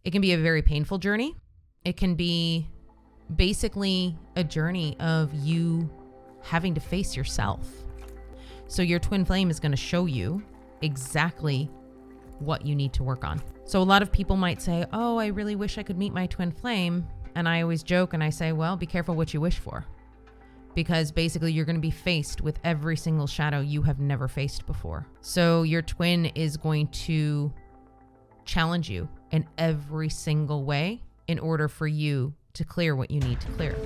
It can be a very painful journey. It can be basically a journey of you having to face yourself. So your twin flame is going to show you exactly what you need to work on. So a lot of people might say, oh, I really wish I could meet my twin flame. And I always joke and I say, well, be careful what you wish for. Because basically you're going to be faced with every single shadow you have never faced before. So your twin is going to challenge you in every single way in order for you to clear what you need to clear.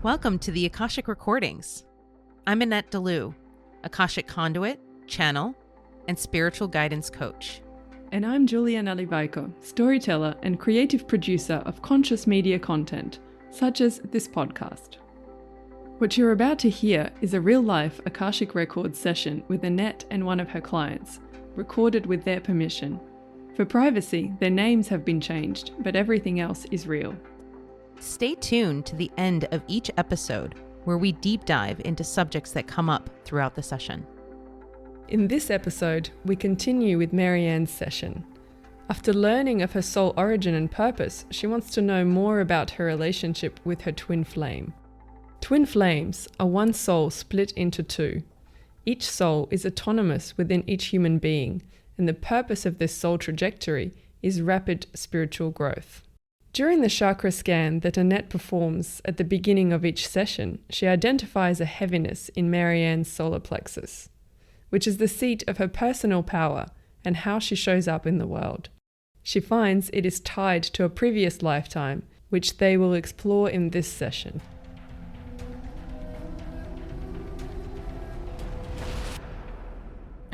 Welcome to the Akashic Recordings. I'm Annette DeLu, Akashic conduit, channel, and spiritual guidance coach. And I'm Julia Nalivaiko, storyteller and creative producer of conscious media content, such as this podcast. What you're about to hear is a real-life Akashic Records session with Annette and one of her clients, recorded with their permission. For privacy, their names have been changed, but everything else is real. Stay tuned to the end of each episode where we deep dive into subjects that come up throughout the session. In this episode, we continue with Maryanne's session. After learning of her soul origin and purpose, she wants to know more about her relationship with her twin flame. Twin flames are one soul split into two. Each soul is autonomous within each human being, and the purpose of this soul trajectory is rapid spiritual growth. During the chakra scan that Annette performs at the beginning of each session, she identifies a heaviness in Maryanne's solar plexus, which is the seat of her personal power and how she shows up in the world. She finds it is tied to a previous lifetime, which they will explore in this session.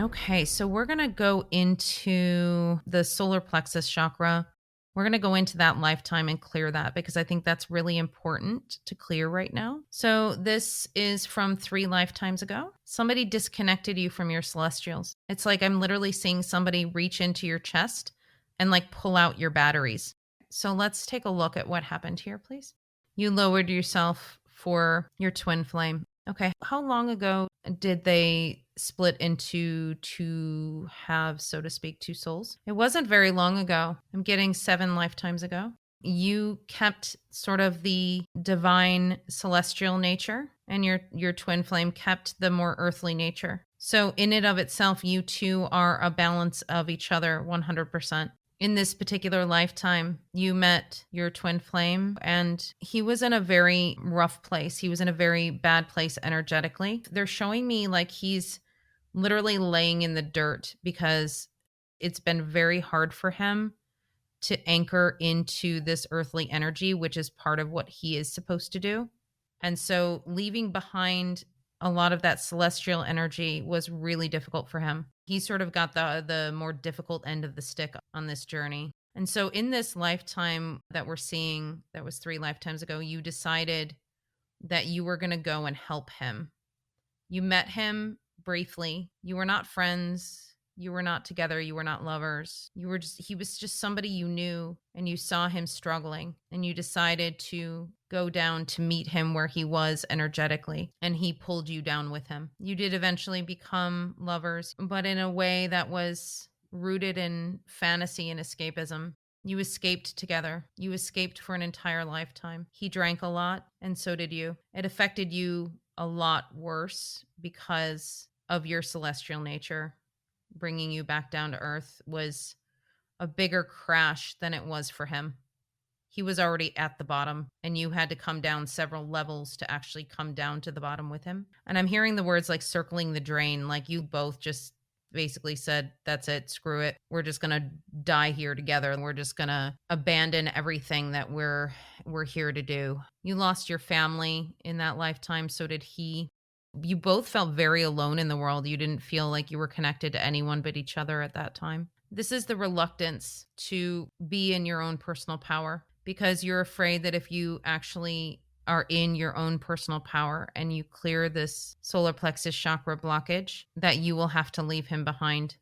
Okay, so we're going to go into the solar plexus chakra. We're going to go into that lifetime and clear that because I think that's really important to clear right now. So this is from 3 lifetimes ago. Somebody disconnected you from your celestials. It's like I'm literally seeing somebody reach into your chest and like pull out your batteries. So let's take a look at what happened here, please. You lowered yourself for your twin flame. Okay. How long ago did they split into 2 halves, so to speak, 2 souls? It wasn't very long ago. I'm getting 7 lifetimes ago. You kept sort of the divine celestial nature, and your twin flame kept the more earthly nature. So in and of itself, you two are a balance of each other 100%. In this particular lifetime, you met your twin flame and he was in a very rough place. He was in a very bad place energetically. They're showing me like he's literally laying in the dirt because it's been very hard for him to anchor into this earthly energy, which is part of what he is supposed to do. And so leaving behind a lot of that celestial energy was really difficult for him. He sort of got the more difficult end of the stick on this journey. And so in this lifetime that we're seeing, that was 3 lifetimes ago, you decided that you were going to go and help him. You met him briefly. You were not friends. You were not together. You were not lovers. He was just somebody you knew, and you saw him struggling and you decided to go down to meet him where he was energetically, and he pulled you down with him. You did eventually become lovers, but in a way that was rooted in fantasy and escapism. You escaped together. You escaped for an entire lifetime. He drank a lot, and so did you. It affected you a lot worse because of your celestial nature. Bringing you back down to earth was a bigger crash than it was for him. He was already at the bottom, and you had to come down several levels to actually come down to the bottom with him. And I'm hearing the words like circling the drain, like you both just basically said, that's it, screw it. We're just going to die here together, and we're just going to abandon everything that we're here to do. You lost your family in that lifetime, so did he. You both felt very alone in the world. You didn't feel like you were connected to anyone but each other at that time. This is the reluctance to be in your own personal power, because you're afraid that if you actually are in your own personal power and you clear this solar plexus chakra blockage, that you will have to leave him behind,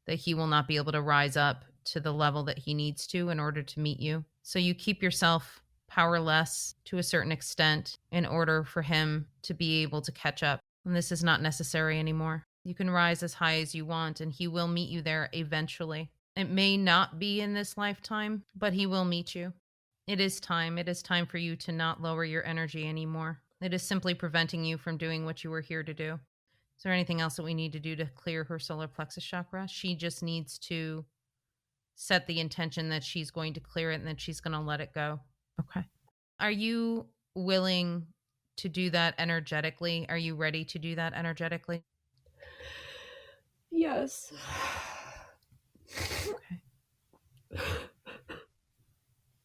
that he will not be able to rise up to the level that he needs to in order to meet you. So you keep yourself powerless to a certain extent in order for him to be able to catch up. And this is not necessary anymore. You can rise as high as you want, and he will meet you there eventually. It may not be in this lifetime, but he will meet you. It is time. It is time for you to not lower your energy anymore. It is simply preventing you from doing what you were here to do. Is there anything else that we need to do to clear her solar plexus chakra? She just needs to set the intention that she's going to clear it and that she's going to let it go. Okay. Are you willing to do that energetically? Are you ready to do that energetically? Yes. Okay.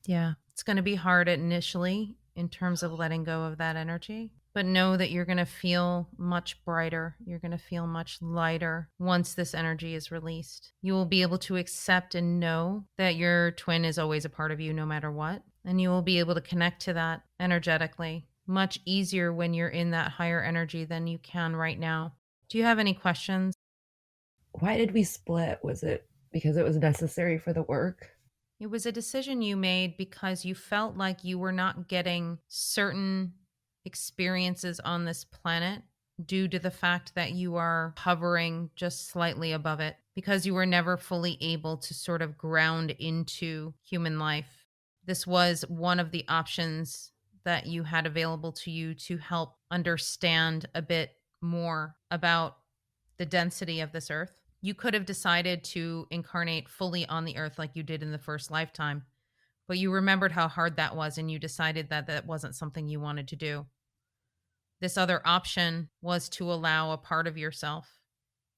Yeah. It's going to be hard initially in terms of letting go of that energy, but know that you're going to feel much brighter. You're going to feel much lighter once this energy is released. You will be able to accept and know that your twin is always a part of you no matter what. And you will be able to connect to that energetically much easier when you're in that higher energy than you can right now. Do you have any questions? Why did we split? Was it because it was necessary for the work? It was a decision you made because you felt like you were not getting certain experiences on this planet due to the fact that you are hovering just slightly above it, because you were never fully able to sort of ground into human life. This was one of the options that you had available to you to help understand a bit more about the density of this earth. You could have decided to incarnate fully on the earth like you did in the first lifetime, but you remembered how hard that was and you decided that that wasn't something you wanted to do. This other option was to allow a part of yourself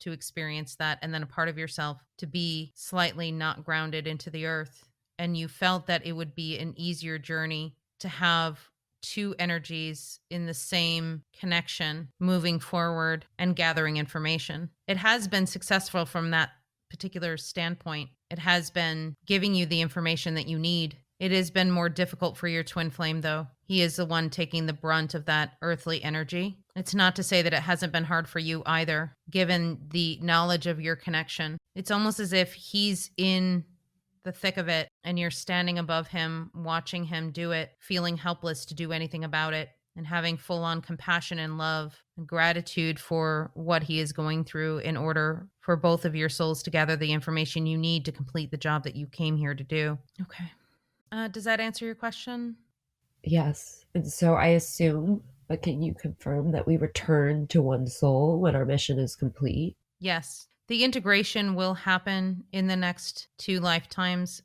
to experience that, and then a part of yourself to be slightly not grounded into the earth. And you felt that it would be an easier journey to have two energies in the same connection moving forward and gathering information. It has been successful from that particular standpoint. It has been giving you the information that you need. It has been more difficult for your twin flame, though. He is the one taking the brunt of that earthly energy. It's not to say that it hasn't been hard for you either, given the knowledge of your connection. It's almost as if he's in the thick of it and you're standing above him, watching him do it, feeling helpless to do anything about it, and having full on compassion and love and gratitude for what he is going through in order for both of your souls to gather the information you need to complete the job that you came here to do. Okay. Does that answer your question? Yes. And so I assume, but can you confirm that we return to one soul when our mission is complete? Yes. The integration will happen in the next 2 lifetimes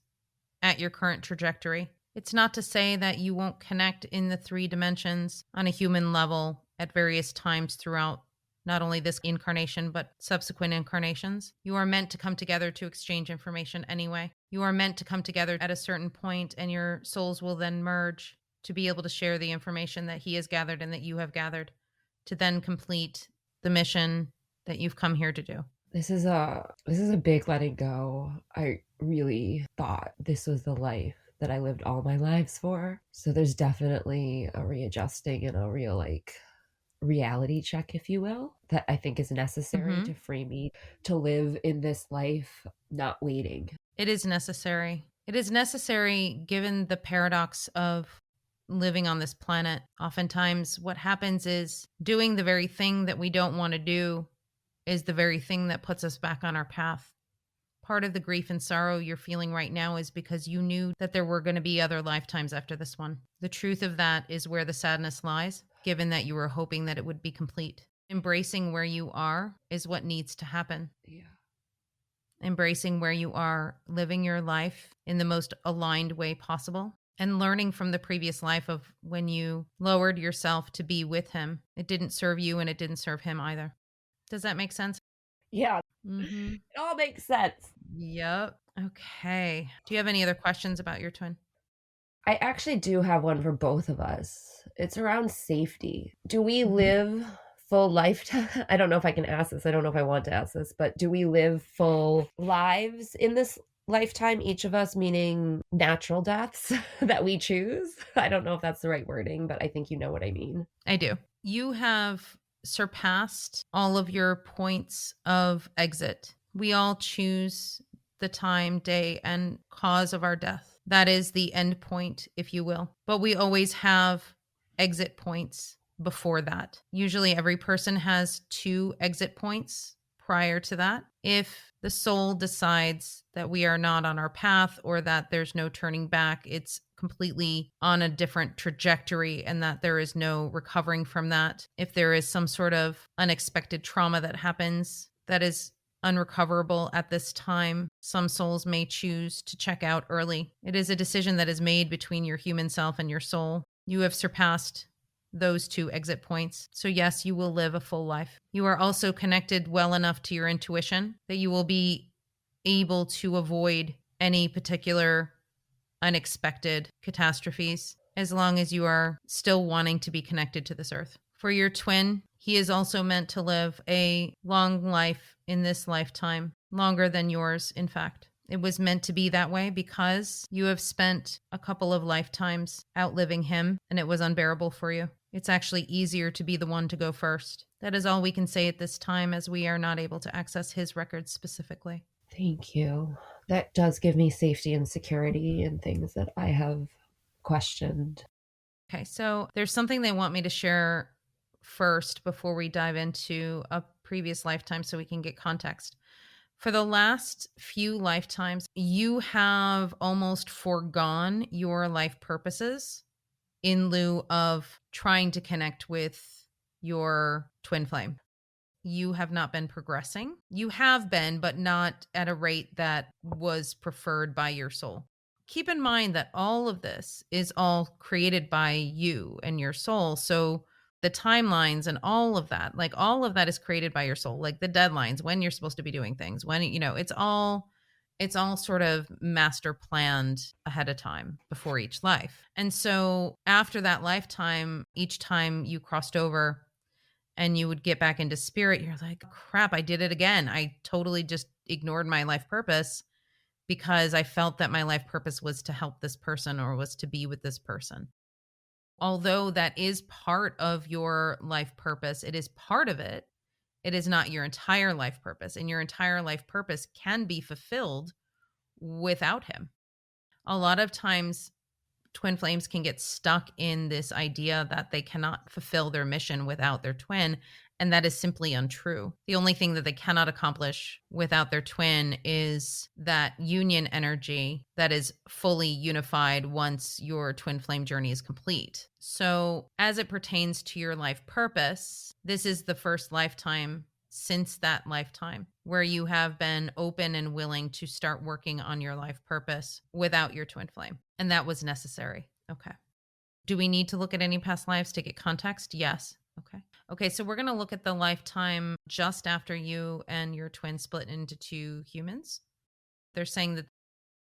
at your current trajectory. It's not to say that you won't connect in the 3 dimensions on a human level at various times throughout not only this incarnation, but subsequent incarnations. You are meant to come together to exchange information anyway. You are meant to come together at a certain point, and your souls will then merge to be able to share the information that he has gathered and that you have gathered to then complete the mission that you've come here to do. This is a big letting go. I really thought this was the life that I lived all my lives for. So there's definitely a readjusting and a real reality check, if you will, that I think is necessary to free me to live in this life, not waiting. It is necessary. It is necessary given the paradox of living on this planet. Oftentimes, what happens is doing the very thing that we don't want to do is the very thing that puts us back on our path. Part of the grief and sorrow you're feeling right now is because you knew that there were going to be other lifetimes after this one. The truth of that is where the sadness lies, given that you were hoping that it would be complete. Embracing where you are is what needs to happen. Yeah. Embracing where you are, living your life in the most aligned way possible, and learning from the previous life of when you lowered yourself to be with him. It didn't serve you and it didn't serve him either. Does that make sense? Yeah. Mm-hmm. It all makes sense. Yep. Okay. Do you have any other questions about your twin? I actually do have one for both of us. It's around safety. Do we live full lifetime? I don't know if I can ask this. I don't know if I want to ask this, but do we live full lives in this lifetime, each of us, meaning natural deaths that we choose? I don't know if that's the right wording, but I think you know what I mean. I do. You have surpassed all of your points of exit. We all choose the time, day, and cause of our death. That is the end point, if you will. But we always have exit points before that. Usually every person has 2 exit points prior to that. If the soul decides that we are not on our path or that there's no turning back, it's completely on a different trajectory and that there is no recovering from that. If there is some sort of unexpected trauma that happens that is unrecoverable at this time, some souls may choose to check out early. It is a decision that is made between your human self and your soul. You have surpassed those 2 exit points. So yes, you will live a full life. You are also connected well enough to your intuition that you will be able to avoid any particular unexpected catastrophes as long as you are still wanting to be connected to this earth. For your twin, he is also meant to live a long life in this lifetime, longer than yours, in fact. It was meant to be that way because you have spent a couple of lifetimes outliving him and it was unbearable for you. It's actually easier to be the one to go first. That is all we can say at this time, as we are not able to access his records specifically. Thank you. That does give me safety and security and things that I have questioned. Okay, so there's something they want me to share first before we dive into a previous lifetime so we can get context. For the last few lifetimes, you have almost foregone your life purposes in lieu of trying to connect with your twin flame. You have not been progressing. You have been, but not at a rate that was preferred by your soul. Keep in mind that all of this is all created by you and your soul. So the timelines and all of that, like all of that is created by your soul, like the deadlines, when you're supposed to be doing things, when, it's all sort of master planned ahead of time before each life. And so after that lifetime, each time you crossed over and you would get back into spirit, you're like, crap, I did it again. I totally just ignored my life purpose because I felt that my life purpose was to help this person or was to be with this person. Although that is part of your life purpose, it is part of it. It is not your entire life purpose, and your entire life purpose can be fulfilled without him. A lot of times, twin flames can get stuck in this idea that they cannot fulfill their mission without their twin. And that is simply untrue. The only thing that they cannot accomplish without their twin is that union energy that is fully unified once your twin flame journey is complete. So, as it pertains to your life purpose, this is the first lifetime since that lifetime where you have been open and willing to start working on your life purpose without your twin flame. And that was necessary. Okay. Do we need to look at any past lives to get context? Yes. Okay. Okay, so we're going to look at the lifetime just after you and your twin split into 2 humans. They're saying that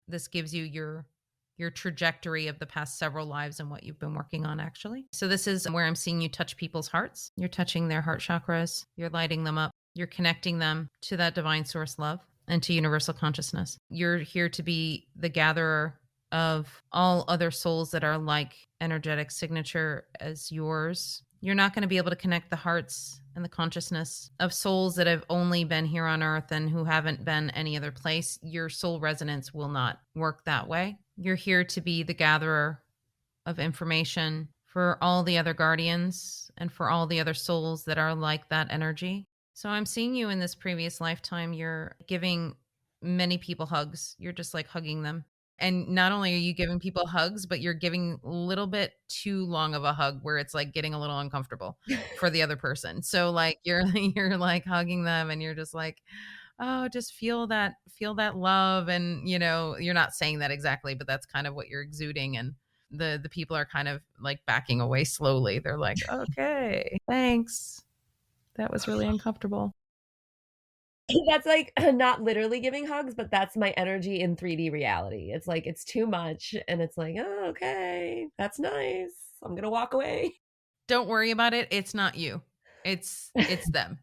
this gives you your trajectory of the past several lives and what you've been working on, actually. So this is where I'm seeing you touch people's hearts. You're touching their heart chakras. You're lighting them up. You're connecting them to that divine source love and to universal consciousness. You're here to be the gatherer of all other souls that are like energetic signature as yours. You're not going to be able to connect the hearts and the consciousness of souls that have only been here on earth and who haven't been any other place. Your soul resonance will not work that way. You're here to be the gatherer of information for all the other guardians and for all the other souls that are like that energy. So I'm seeing you in this previous lifetime. You're giving many people hugs. You're just like hugging them. And not only are you giving people hugs, but you're giving a little bit too long of a hug where it's like getting a little uncomfortable for the other person. So like you're like hugging them and you're just like, oh, just feel that love. And you're not saying that exactly, but that's kind of what you're exuding. And the people are kind of like backing away slowly. They're like, okay, thanks. That was really uncomfortable. That's like not literally giving hugs, but that's my energy in 3D reality. It's like it's too much and it's like, oh, okay, that's nice. I'm going to walk away. Don't worry about it. It's not you. It's them.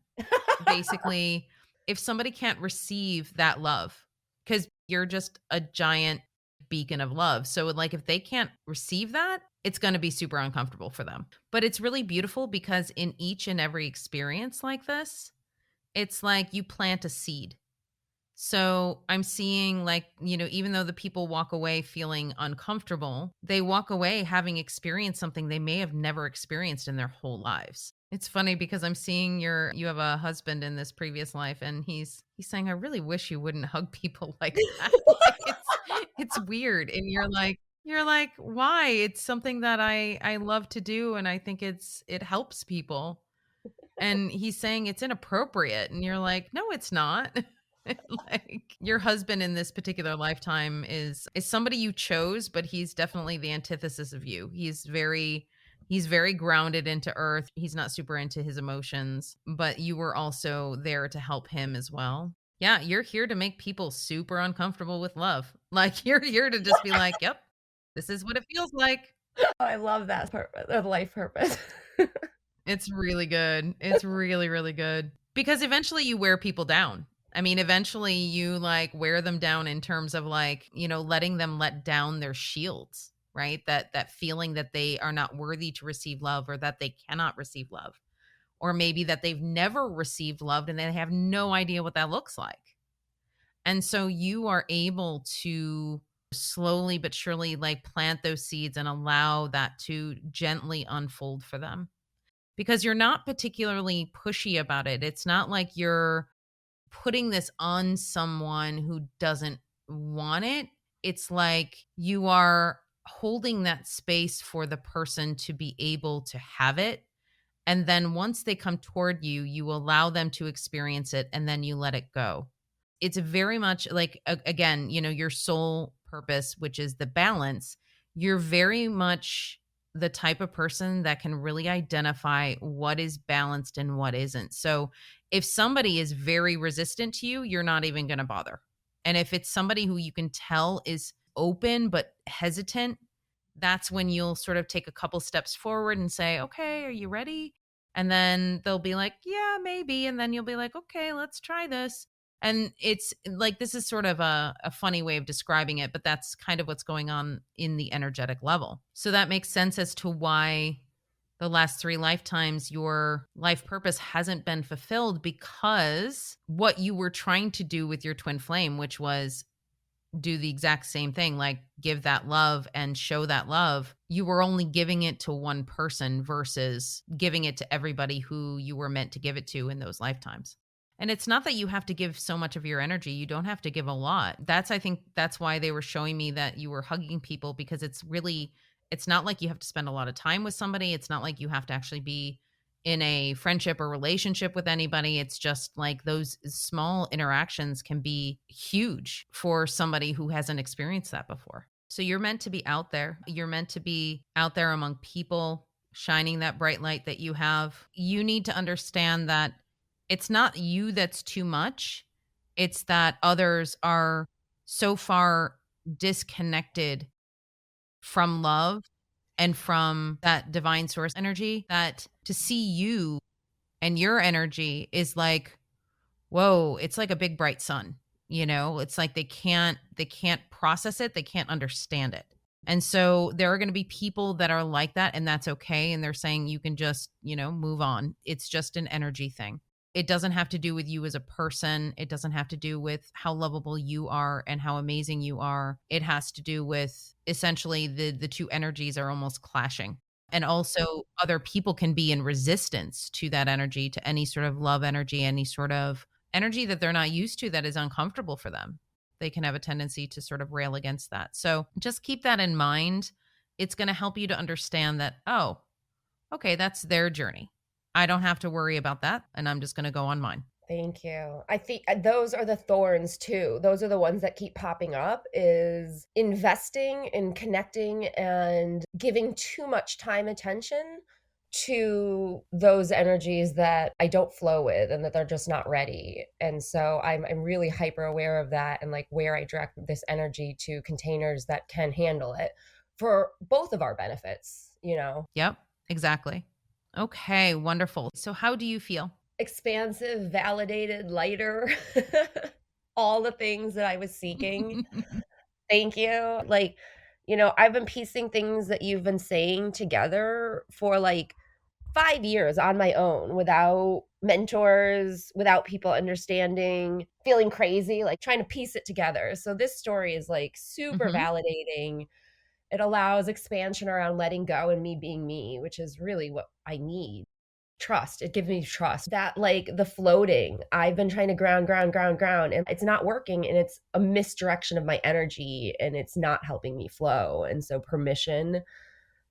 Basically, if somebody can't receive that love, because you're just a giant beacon of love. So like if they can't receive that, it's going to be super uncomfortable for them. But it's really beautiful because in each and every experience like this, it's like you plant a seed. So I'm seeing, like, even though the people walk away feeling uncomfortable, they walk away having experienced something they may have never experienced in their whole lives. It's funny because I'm seeing you have a husband in this previous life, and he's saying, I really wish you wouldn't hug people like that. Like, it's weird. And you're like, why? It's something that I love to do, and I think it helps people. And he's saying it's inappropriate, and you're like, "No, it's not." Like, your husband in this particular lifetime is somebody you chose, but he's definitely the antithesis of you. He's very grounded into earth. He's not super into his emotions, but you were also there to help him as well. Yeah, you're here to make people super uncomfortable with love. Like, you're here to just be like, "Yep, this is what it feels like." I love that purpose, of life purpose. It's really good. It's really, really good. Because eventually you wear people down. I mean, eventually you like wear them down in terms of like, letting them let down their shields, right? That feeling that they are not worthy to receive love, or that they cannot receive love. Or maybe that they've never received love and they have no idea what that looks like. And so you are able to slowly but surely like plant those seeds and allow that to gently unfold for them, because you're not particularly pushy about it. It's not like you're putting this on someone who doesn't want it. It's like you are holding that space for the person to be able to have it. And then once they come toward you, you allow them to experience it, and then you let it go. It's very much like, again, your soul purpose, which is the balance. You're very much the type of person that can really identify what is balanced and what isn't. So if somebody is very resistant to you, you're not even going to bother. And if it's somebody who you can tell is open but hesitant, that's when you'll sort of take a couple steps forward and say, okay, are you ready? And then they'll be like, yeah, maybe. And then you'll be like, okay, let's try this. And it's like, this is sort of a funny way of describing it, but that's kind of what's going on in the energetic level. So that makes sense as to why the last 3 lifetimes your life purpose hasn't been fulfilled, because what you were trying to do with your twin flame, which was do the exact same thing, like give that love and show that love, you were only giving it to one person versus giving it to everybody who you were meant to give it to in those lifetimes. And it's not that you have to give so much of your energy. You don't have to give a lot. I think that's why they were showing me that you were hugging people, because it's not like you have to spend a lot of time with somebody. It's not like you have to actually be in a friendship or relationship with anybody. It's just like those small interactions can be huge for somebody who hasn't experienced that before. So you're meant to be out there. You're meant to be out there among people, shining that bright light that you have. You need to understand that it's not you that's too much. It's that others are so far disconnected from love and from that divine source energy, that to see you and your energy is like, whoa, it's like a big bright sun. It's like they can't process it, they can't understand it. And so there are going to be people that are like that, and that's okay. And they're saying you can just, move on. It's just an energy thing. It doesn't have to do with you as a person. It doesn't have to do with how lovable you are and how amazing you are. It has to do with essentially the two energies are almost clashing. And also other people can be in resistance to that energy, to any sort of love energy, any sort of energy that they're not used to, that is uncomfortable for them. They can have a tendency to sort of rail against that. So just keep that in mind. It's going to help you to understand that, oh, okay, that's their journey. I don't have to worry about that, and I'm just going to go on mine. Thank you. I think those are the thorns too. Those are the ones that keep popping up, is investing in connecting and giving too much time, attention to those energies that I don't flow with and that they're just not ready. And so I'm really hyper aware of that, and like where I direct this energy to containers that can handle it for both of our benefits. Yep, exactly. Okay, wonderful. So how do you feel? Expansive, validated, lighter, all the things that I was seeking. Thank you. I've been piecing things that you've been saying together for like 5 years on my own without mentors without people understanding, feeling crazy, like trying to piece it together. So this story is like super Mm-hmm. validating. It allows expansion around letting go and me being me, which is really what I need. Trust. It gives me trust that, like, the floating, I've been trying to ground, and it's not working, and it's a misdirection of my energy, and it's not helping me flow. And so permission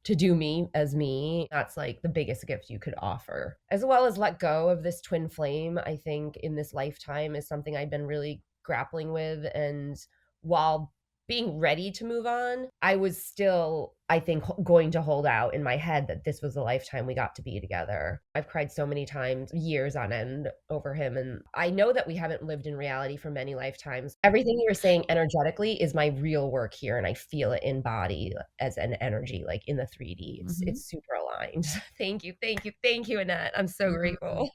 to do me as me, that's like the biggest gift you could offer. As well as let go of this twin flame, I think in this lifetime is something I've been really grappling with. And while being ready to move on, I was still, I think, going to hold out in my head that this was the lifetime we got to be together. I've cried so many times, years on end, over him. And I know that we haven't lived in reality for many lifetimes. Everything you're saying energetically is my real work here. And I feel it in body as an energy, like in the 3D. Mm-hmm. It's super aligned. Thank you, Annette. I'm so Mm-hmm. grateful.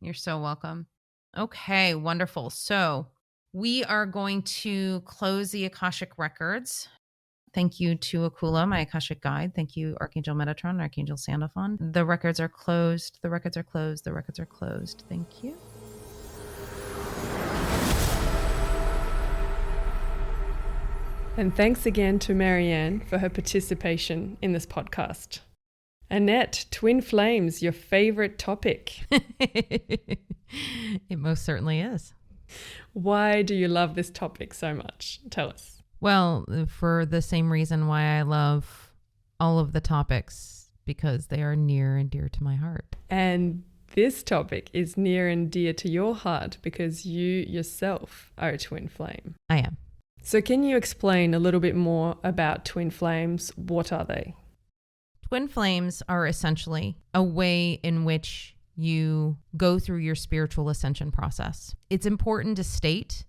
You're so welcome. Okay, wonderful. So we are going to close the Akashic records. Thank you to Akula, my Akashic guide. Thank you, Archangel Metatron, Archangel Sandalphon. The records are closed. The records are closed. The records are closed. Thank you. And thanks again to Maryanne for her participation in this podcast. Annette, twin flames, your favorite topic. It most certainly is. Why do you love this topic so much? Tell us. Well, for the same reason why I love all of the topics, because they are near and dear to my heart. And this topic is near and dear to your heart because you yourself are a twin flame. I am. So can you explain a little bit more about twin flames? What are they? Twin flames are essentially a way in which you go through your spiritual ascension process. It's important to state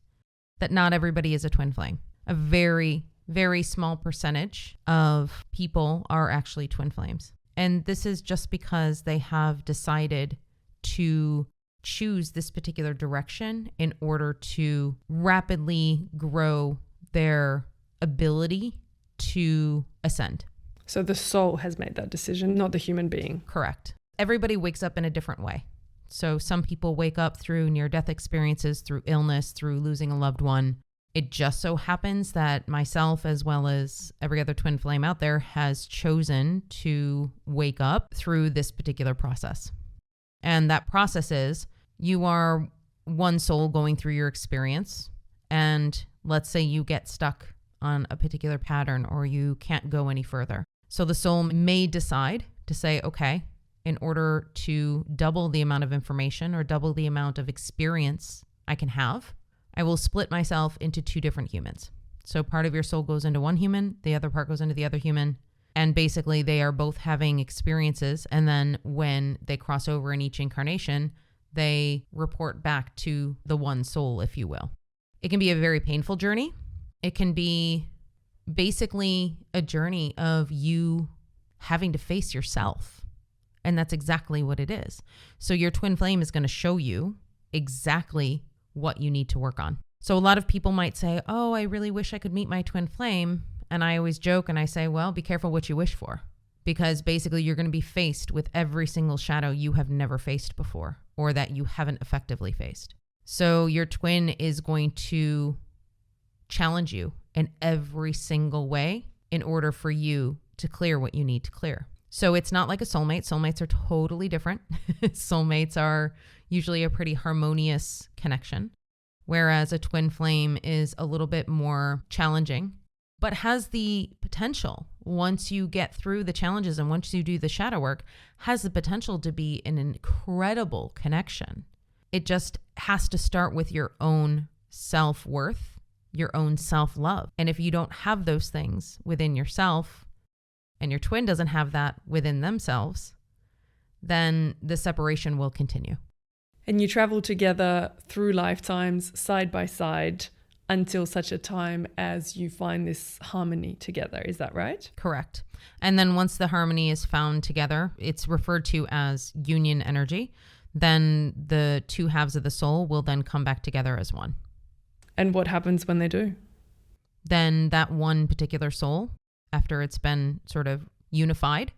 that not everybody is a twin flame. A very, very small percentage of people are actually twin flames. And this is just because they have decided to choose this particular direction in order to rapidly grow their ability to ascend. So the soul has made that decision, not the human being. Correct. Everybody wakes up in a different way. So some people wake up through near-death experiences, through illness, through losing a loved one. It just so happens that myself, as well as every other twin flame out there, has chosen to wake up through this particular process. And that process is you are one soul going through your experience. And let's say you get stuck on a particular pattern or you can't go any further. So the soul may decide to say, okay, in order to double the amount of information or double the amount of experience I can have, I will split myself into two different humans. So part of your soul goes into one human, the other part goes into the other human. And basically they are both having experiences. And then when they cross over in each incarnation, they report back to the one soul, if you will. It can be a very painful journey. It can be basically a journey of you having to face yourself. And that's exactly what it is. So your twin flame is going to show you exactly what you need to work on. So a lot of people might say, oh, I really wish I could meet my twin flame. And I always joke and I say, well, be careful what you wish for, because basically you're going to be faced with every single shadow you have never faced before or that you haven't effectively faced. So your twin is going to challenge you in every single way in order for you to clear what you need to clear. So it's not like a soulmate. Soulmates are totally different. Soulmates are usually a pretty harmonious connection, whereas a twin flame is a little bit more challenging, but has the potential, once you get through the challenges and once you do the shadow work, has the potential to be an incredible connection. It just has to start with your own self-worth, your own self-love. And if you don't have those things within yourself, and your twin doesn't have that within themselves, then the separation will continue. And you travel together through lifetimes, side by side, until such a time as you find this harmony together. Is that right? Correct. And then once the harmony is found together, it's referred to as union energy. Then the two halves of the soul will then come back together as one. And what happens when they do? Then that one particular soul, after it's been sort of unified,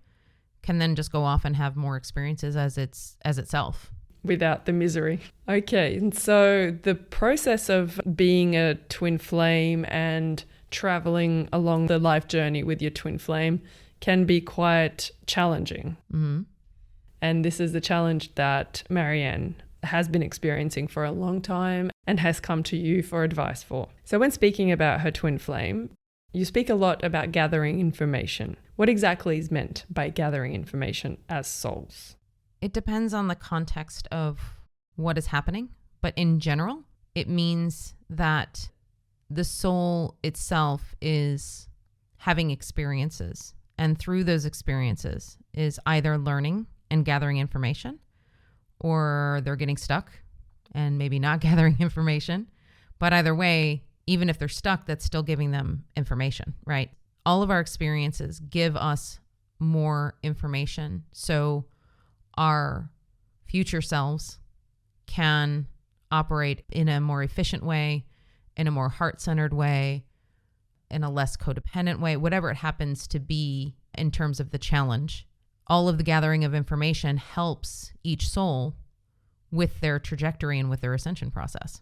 can then just go off and have more experiences as itself. without the misery. Okay, and so the process of being a twin flame and traveling along the life journey with your twin flame can be quite challenging. Mm-hmm. And this is the challenge that Maryanne has been experiencing for a long time and has come to you for advice for. So when speaking about her twin flame, you speak a lot about gathering information. What exactly is meant by gathering information as souls? It depends on the context of what is happening, but in general, it means that the soul itself is having experiences, and through those experiences is either learning and gathering information, or they're getting stuck and maybe not gathering information. But either way, even if they're stuck, that's still giving them information, right? All of our experiences give us more information. So our future selves can operate in a more efficient way, in a more heart-centered way, in a less codependent way, whatever it happens to be in terms of the challenge. All of the gathering of information helps each soul with their trajectory and with their ascension process.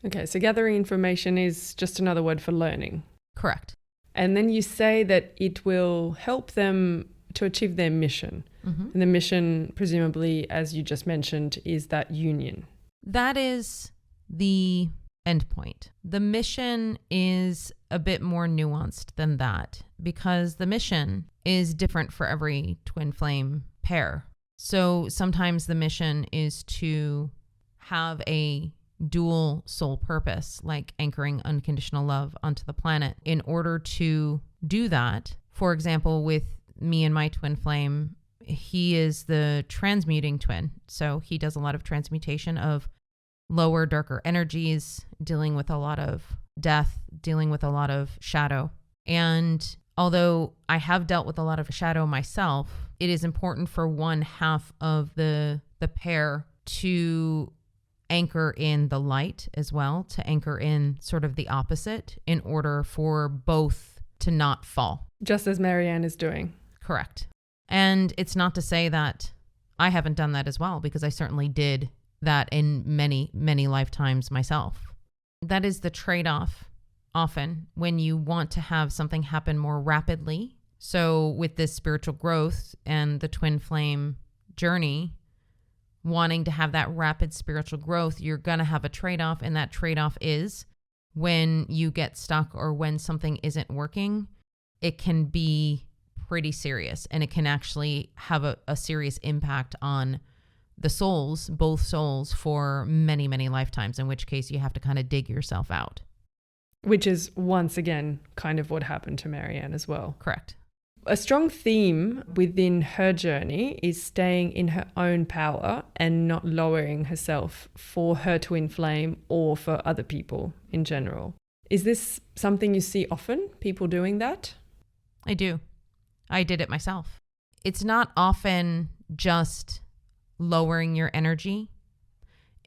Okay, so gathering information is just another word for learning. Correct. And then you say that it will help them to achieve their mission. Mm-hmm. And the mission, presumably, as you just mentioned, is that union. That is the end point. The mission is a bit more nuanced than that because the mission is different for every twin flame pair. So sometimes the mission is to have a dual soul purpose, like anchoring unconditional love onto the planet. In order to do that, for example, with me and my twin flame, he is the transmuting twin. So he does a lot of transmutation of lower, darker energies, dealing with a lot of death, dealing with a lot of shadow. And although I have dealt with a lot of shadow myself, it is important for one half of the pair to anchor in the light as well, to anchor in sort of the opposite in order for both to not fall. Just as Maryanne is doing. Correct. And it's not to say that I haven't done that as well, because I certainly did that in many, many lifetimes myself. That is the trade-off often when you want to have something happen more rapidly. So with this spiritual growth and the twin flame journey, wanting to have that rapid spiritual growth, you're going to have a trade-off. And that trade-off is when you get stuck or when something isn't working, it can be pretty serious, and it can actually have a serious impact on the souls, both souls, for many, many lifetimes, in which case you have to kind of dig yourself out. Which is, once again, kind of what happened to Maryanne as well. Correct. A strong theme within her journey is staying in her own power and not lowering herself for her twin flame or for other people in general. Is this something you see often, people doing that? I do. I did it myself. It's not often just lowering your energy.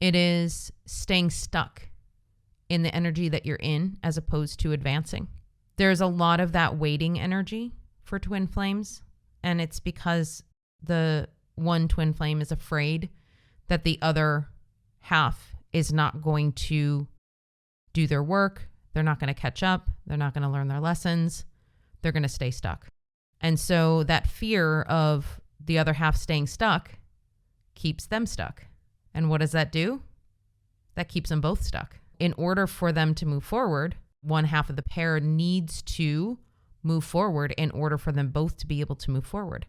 It is staying stuck in the energy that you're in as opposed to advancing. There's a lot of that waiting energy for twin flames, and it's because the one twin flame is afraid that the other half is not going to do their work. They're not going to catch up. They're not going to learn their lessons. They're going to stay stuck. And so that fear of the other half staying stuck keeps them stuck. And what does that do? That keeps them both stuck. In order for them to move forward, one half of the pair needs to move forward in order for them both to be able to move forward.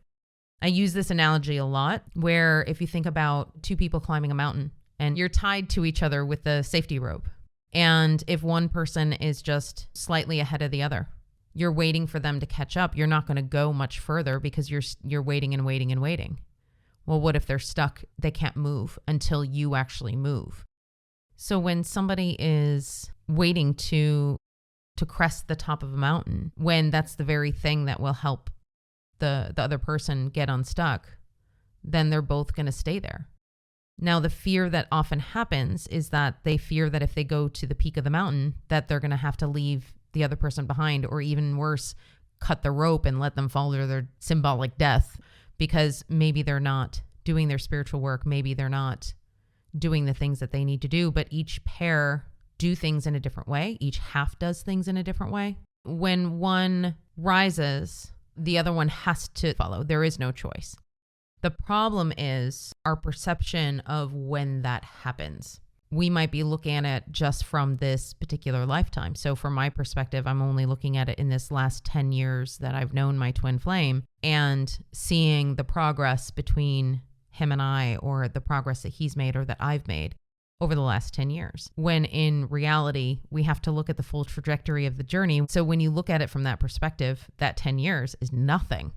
I use this analogy a lot, where if you think about two people climbing a mountain and you're tied to each other with a safety rope, and if one person is just slightly ahead of the other, you're waiting for them to catch up. You're not going to go much further because you're waiting and waiting and waiting. Well, what if they're stuck? They can't move until you actually move. So when somebody is waiting to crest the top of a mountain, when that's the very thing that will help the other person get unstuck, then they're both going to stay there. Now, the fear that often happens is that they fear that if they go to the peak of the mountain, that they're going to have to leave the other person behind, or even worse, cut the rope and let them fall to their symbolic death, because maybe they're not doing their spiritual work. Maybe they're not doing the things that they need to do, but each pair do things in a different way. Each half does things in a different way. When one rises, the other one has to follow. There is no choice. The problem is our perception of when that happens. We might be looking at it just from this particular lifetime. So from my perspective, I'm only looking at it in this last 10 years that I've known my twin flame and seeing the progress between him and I, or the progress that he's made or that I've made over the last 10 years. When in reality, we have to look at the full trajectory of the journey. So when you look at it from that perspective, that 10 years is nothing.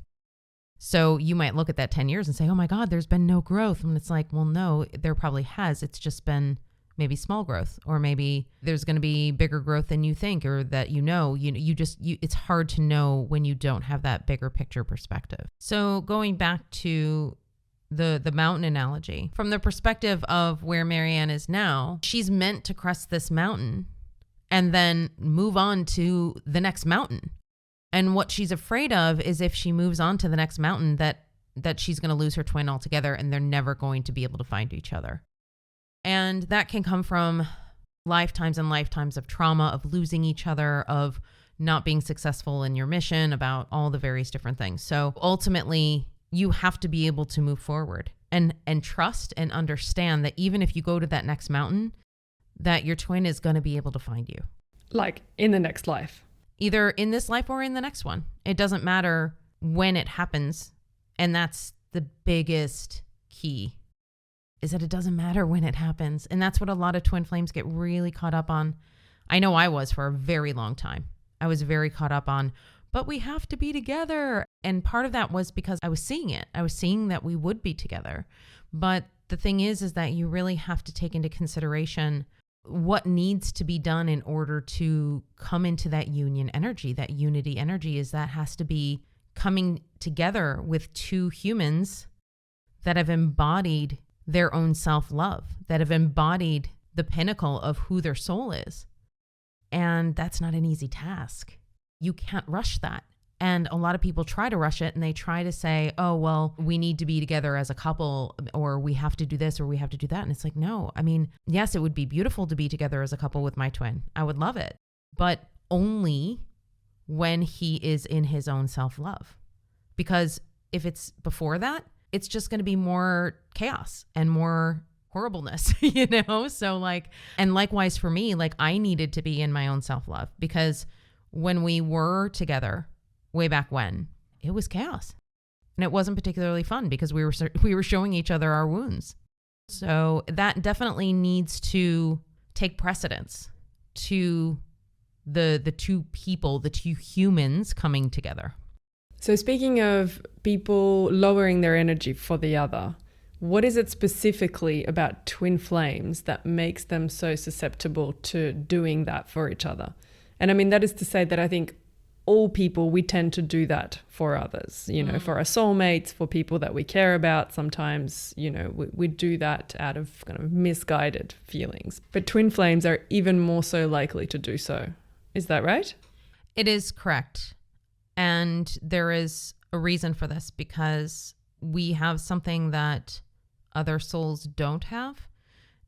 So you might look at that 10 years and say, oh my God, there's been no growth. And it's like, well, no, there probably has. It's just been maybe small growth, or maybe there's going to be bigger growth than you think, or that it's hard to know when you don't have that bigger picture perspective. So going back to the mountain analogy, from the perspective of where Maryanne is now, she's meant to crest this mountain and then move on to the next mountain. And what she's afraid of is if she moves on to the next mountain, that she's going to lose her twin altogether and they're never going to be able to find each other. And that can come from lifetimes and lifetimes of trauma, of losing each other, of not being successful in your mission, about all the various different things. So ultimately, you have to be able to move forward and trust and understand that even if you go to that next mountain, that your twin is going to be able to find you. Like in the next life. Either in this life or in the next one. It doesn't matter when it happens. And that's the biggest key, is that it doesn't matter when it happens. And that's what a lot of twin flames get really caught up on. I know I was for a very long time. I was very caught up on, but we have to be together. And part of that was because I was seeing it. I was seeing that we would be together. But the thing is that you really have to take into consideration what needs to be done in order to come into that union energy, that unity energy. Is that has to be coming together with two humans that have embodied their own self-love, that have embodied the pinnacle of who their soul is. And that's not an easy task. You can't rush that. And a lot of people try to rush it, and they try to say, oh, well, we need to be together as a couple, or we have to do this, or we have to do that. And it's like, no, I mean, yes, it would be beautiful to be together as a couple with my twin. I would love it, but only when he is in his own self-love. Because if it's before that, it's just going to be more chaos and more horribleness, So and likewise for me, I needed to be in my own self-love, because when we were together way back when, it was chaos, and it wasn't particularly fun because we were showing each other our wounds. So that definitely needs to take precedence to the two people, the two humans coming together. So speaking of people lowering their energy for the other, what is it specifically about twin flames that makes them so susceptible to doing that for each other? And I mean, that is to say that I think all people, we tend to do that for others, for our soulmates, for people that we care about. Sometimes, we do that out of kind of misguided feelings. But twin flames are even more so likely to do so. Is that right? It is correct. And there is a reason for this, because we have something that other souls don't have,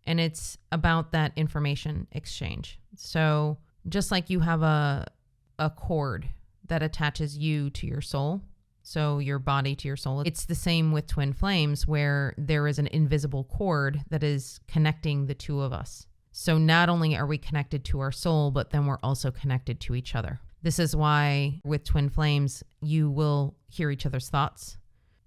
and it's about that information exchange. So just like you have a cord that attaches you to your soul, so your body to your soul, it's the same with twin flames, where there is an invisible cord that is connecting the two of us. So not only are we connected to our soul, but then we're also connected to each other. This is why with twin flames, you will hear each other's thoughts.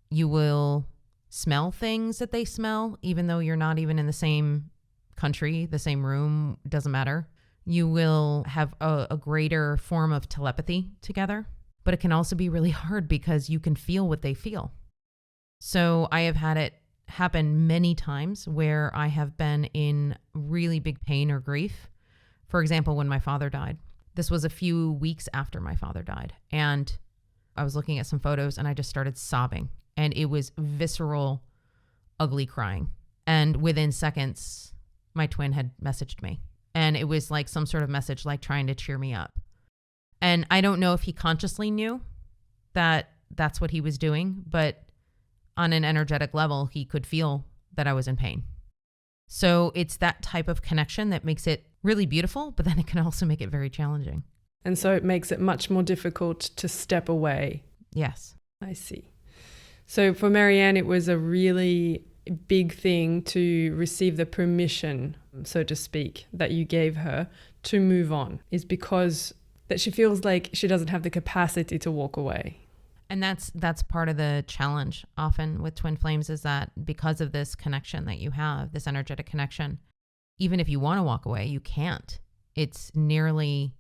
You will smell things that they smell, even though you're not even in the same country, the same room, doesn't matter. You will have a greater form of telepathy together, but it can also be really hard because you can feel what they feel. So I have had it happen many times where I have been in really big pain or grief. For example, when my father died. This was a few weeks after my father died, and I was looking at some photos and I just started sobbing, and it was visceral, ugly crying. And within seconds, my twin had messaged me, and it was like some sort of message, like trying to cheer me up. And I don't know if he consciously knew that that's what he was doing, but on an energetic level, he could feel that I was in pain. So it's that type of connection that makes it really beautiful, but then it can also make it very challenging. And so it makes it much more difficult to step away. Yes. I see. So for Maryanne, it was a really big thing to receive the permission, so to speak, that you gave her to move on, is because that she feels like she doesn't have the capacity to walk away. And that's part of the challenge often with twin flames, is that because of this connection that you have, this energetic connection, even if you want to walk away, you can't. It's nearly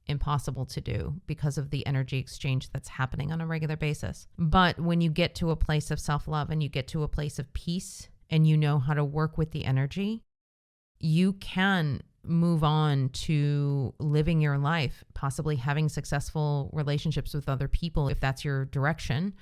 impossible to do because of the energy exchange that's happening on a regular basis. But when you get to a place of self-love and you get to a place of peace and you know how to work with the energy, you can move on to living your life, possibly having successful relationships with other people if that's your direction.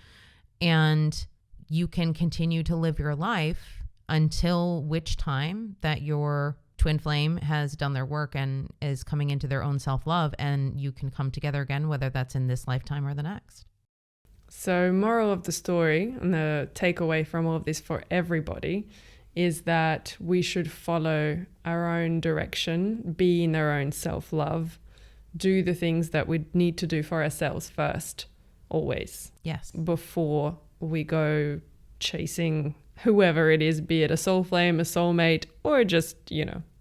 And you can continue to live your life until which time that your twin flame has done their work and is coming into their own self-love, and you can come together again, whether that's in this lifetime or the next. So moral of the story and the takeaway from all of this for everybody is that we should follow our own direction, be in our own self-love, do the things that we need to do for ourselves first, always. Yes. Before we go chasing whoever it is, be it a soul flame, a soulmate, or just,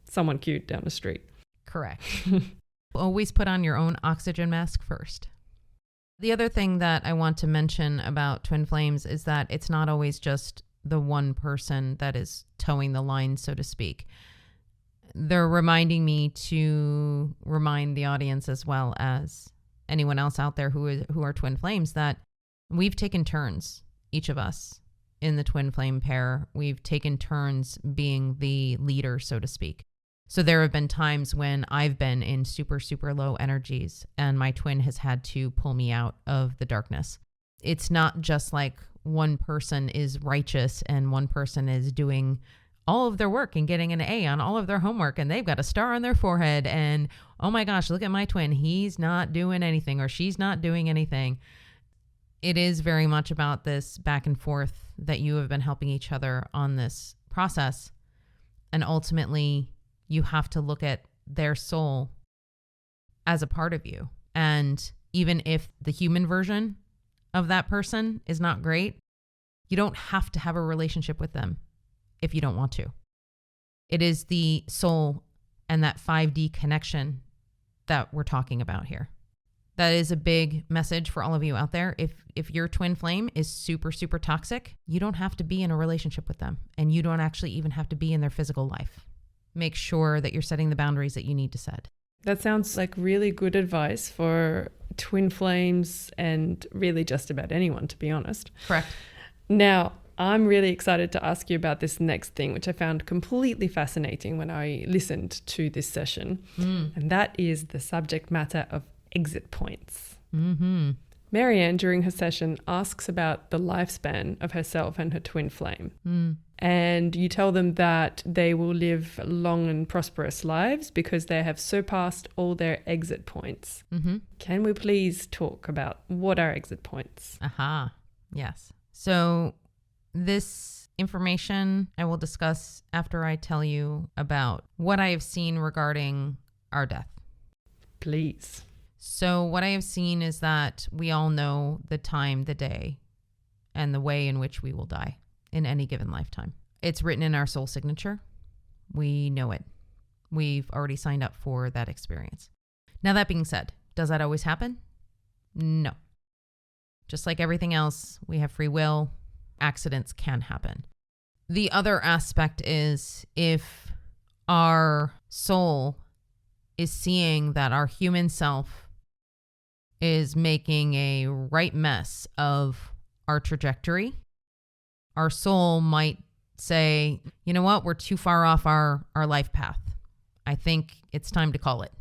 someone cute down the street. Correct. Always put on your own oxygen mask first. The other thing that I want to mention about twin flames is that it's not always just the one person that is towing the line, so to speak. They're reminding me to remind the audience, as well as anyone else out there who are twin flames, that we've taken turns, each of us in the twin flame pair. We've taken turns being the leader, so to speak. So there have been times when I've been in super, super low energies and my twin has had to pull me out of the darkness. It's not just like one person is righteous and one person is doing all of their work and getting an A on all of their homework and they've got a star on their forehead and, oh my gosh, look at my twin. He's not doing anything or she's not doing anything. It is very much about this back and forth that you have been helping each other on this process. And ultimately, you have to look at their soul as a part of you. And even if the human version of that person is not great, you don't have to have a relationship with them if you don't want to. It is the soul and that 5D connection that we're talking about here. That is a big message for all of you out there. If your twin flame is super, super toxic, you don't have to be in a relationship with them. And you don't actually even have to be in their physical life. Make sure that you're setting the boundaries that you need to set. That sounds like really good advice for twin flames and really just about anyone, to be honest. Correct. Now, I'm really excited to ask you about this next thing, which I found completely fascinating when I listened to this session. And that is the subject matter of exit points. Mm-hmm. Maryanne, during her session, asks about the lifespan of herself and her twin flame. And you tell them that they will live long and prosperous lives because they have surpassed all their exit points. Mm-hmm. Can we please talk about what are exit points? Aha. Yes. So this information I will discuss after I tell you about what I have seen regarding our death. Please. So what I have seen is that we all know the time, the day, and the way in which we will die in any given lifetime. It's written in our soul signature. We know it. We've already signed up for that experience. Now, that being said, does that always happen? No. Just like everything else, we have free will. Accidents can happen. The other aspect is if our soul is seeing that our human self is making a right mess of our trajectory, our soul might say, you know what, we're too far off our life path. I think it's time to call it.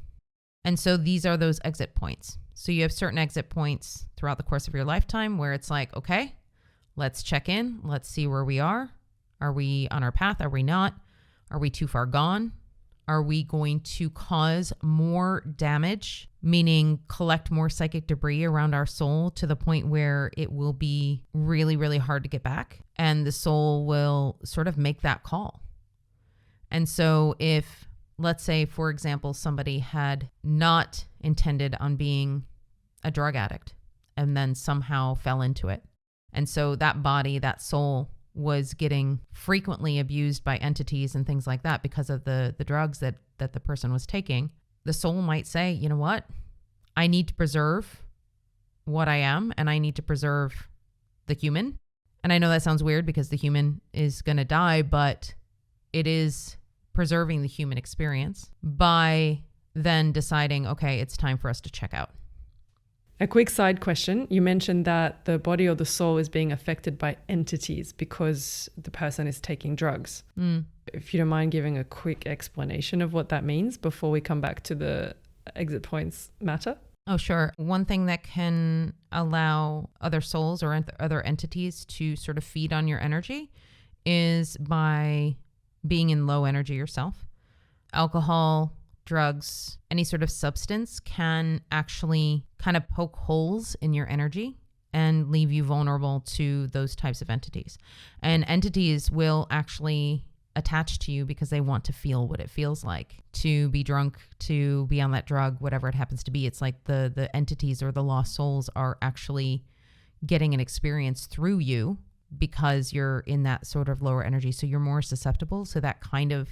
And so these are those exit points. So you have certain exit points throughout the course of your lifetime where it's like, okay, let's check in. Let's see where we are. Are we on our path? Are we not? Are we too far gone? Are we going to cause more damage, meaning collect more psychic debris around our soul to the point where it will be really, really hard to get back? And the soul will sort of make that call. And so if, let's say, for example, somebody had not intended on being a drug addict and then somehow fell into it. And so that body, that soul, was getting frequently abused by entities and things like that because of the drugs that the person was taking. The soul might say, you know what? I need to preserve what I am, and I need to preserve the human. And I know that sounds weird because the human is going to die, but it is preserving the human experience by then deciding, okay, it's time for us to check out. A quick side question. You mentioned that the body or the soul is being affected by entities because the person is taking drugs. If you don't mind giving a quick explanation of what that means before we come back to the exit points matter. Oh, sure. One thing that can allow other souls or other entities to sort of feed on your energy is by being in low energy yourself. Alcohol, drugs, any sort of substance can actually kind of poke holes in your energy and leave you vulnerable to those types of entities. And entities will actually attach to you because they want to feel what it feels like to be drunk, to be on that drug, whatever it happens to be. It's like the entities or the lost souls are actually getting an experience through you because you're in that sort of lower energy. So you're more susceptible to that kind of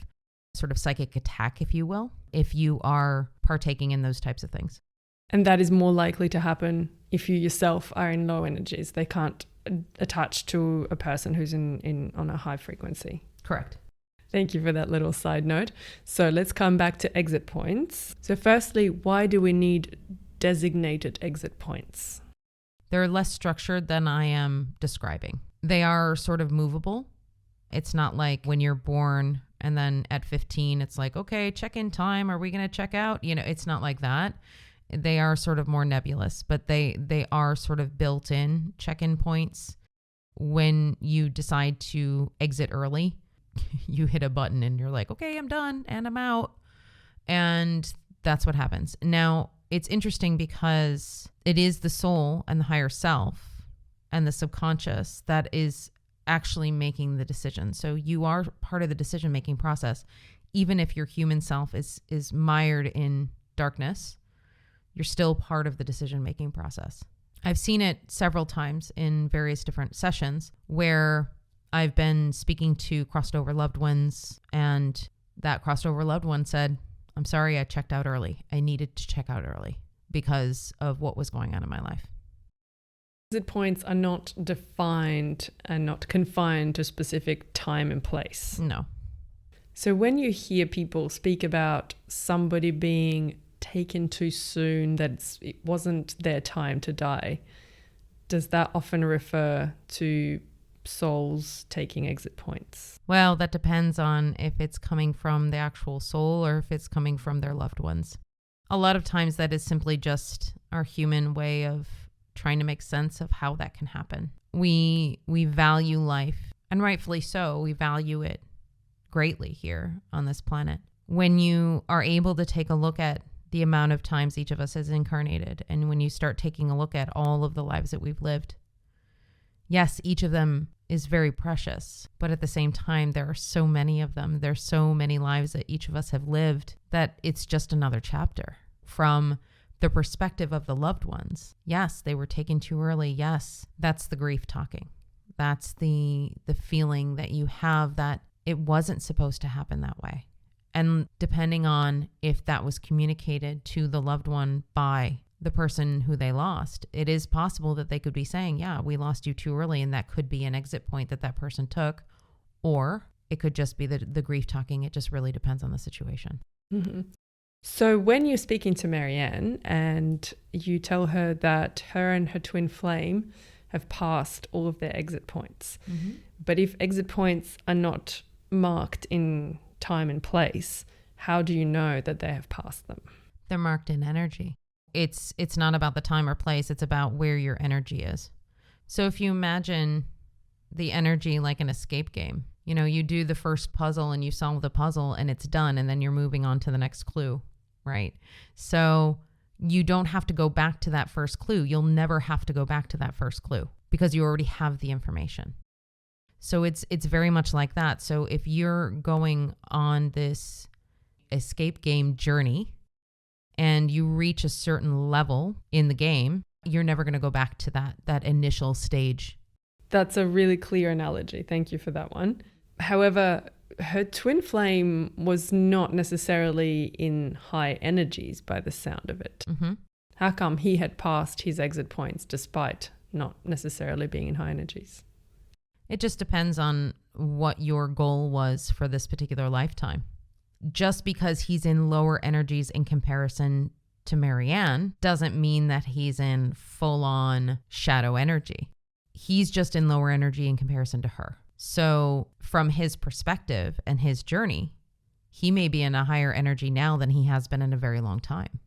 sort of psychic attack, if you will, if you are partaking in those types of things. And that is more likely to happen if you yourself are in low energies. They can't attach to a person who's in on a high frequency. Correct. Thank you for that little side note. So let's come back to exit points. So firstly, why do we need designated exit points? They're less structured than I am describing. They are sort of movable. It's not like when you're born and then at 15, it's like, okay, check-in time. Are we going to check out? You know, it's not like that. They are sort of more nebulous, but they are sort of built-in check-in points. When you decide to exit early, you hit a button and you're like, okay, I'm done and I'm out. And that's what happens. Now, it's interesting because it is the soul and the higher self and the subconscious that is actually making the decision. So you are part of the decision-making process. Even if your human self is mired in darkness, you're still part of the decision-making process. I've seen it several times in various different sessions where I've been speaking to crossed over loved ones, and that crossed over loved one said, I'm sorry, I checked out early. I needed to check out early because of what was going on in my life. Exit points are not defined and not confined to a specific time and place. No. So when you hear people speak about somebody being taken too soon, that it wasn't their time to die, does that often refer to souls taking exit points? Well, that depends on if it's coming from the actual soul or if it's coming from their loved ones. A lot of times that is simply just our human way of trying to make sense of how that can happen. We value life, and rightfully so. We value it greatly here on this planet. When you are able to take a look at the amount of times each of us has incarnated, and when you start taking a look at all of the lives that we've lived, yes, each of them is very precious, but at the same time, there are so many of them. There's so many lives that each of us have lived that it's just another chapter. From the perspective of the loved ones, yes, they were taken too early. Yes, that's the grief talking. That's the feeling that you have that it wasn't supposed to happen that way. And depending on if that was communicated to the loved one by the person who they lost, it is possible that they could be saying, yeah, we lost you too early. And that could be an exit point that person took, or it could just be the grief talking. It just really depends on the situation. Mm-hmm. So when you're speaking to Maryanne and you tell her that her and her twin flame have passed all of their exit points, but if exit points are not marked in time and place, how do you know that they have passed them? They're marked in energy. It's not about the time or place. It's about where your energy is. So if you imagine the energy like an escape game, You do the first puzzle and you solve the puzzle and it's done, and then you're moving on to the next clue, right? So you don't have to go back to that first clue. You'll never have to go back to that first clue because you already have the information. So it's very much like that. So if you're going on this escape game journey and you reach a certain level in the game, you're never going to go back to that initial stage. That's a really clear analogy. Thank you for that one. However, her twin flame was not necessarily in high energies by the sound of it. Mm-hmm. How come he had passed his exit points despite not necessarily being in high energies? It just depends on what your goal was for this particular lifetime. Just because he's in lower energies in comparison to Maryanne doesn't mean that he's in full-on shadow energy. He's just in lower energy in comparison to her. So from his perspective and his journey, he may be in a higher energy now than he has been in a very long time.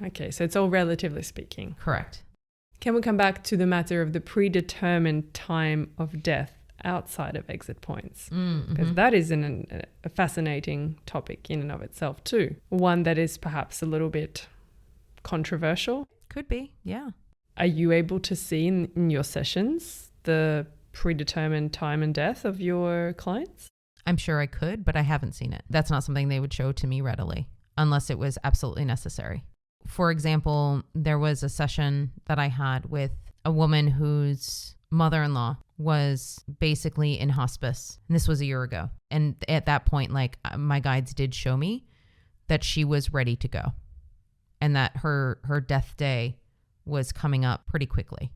Okay, so it's all relatively speaking. Correct. Can we come back to the matter of the predetermined time of death outside of exit points? Mm-hmm. Because that is a fascinating topic in and of itself too. One that is perhaps a little bit controversial. Could be, yeah. Are you able to see in your sessions the predetermined time and death of your clients? I'm sure I could, but I haven't seen it. That's not something they would show to me readily unless it was absolutely necessary. For example, there was a session that I had with a woman whose mother-in-law was basically in hospice. And this was a year ago. And at that point, my guides did show me that she was ready to go and that her death day was coming up pretty quickly.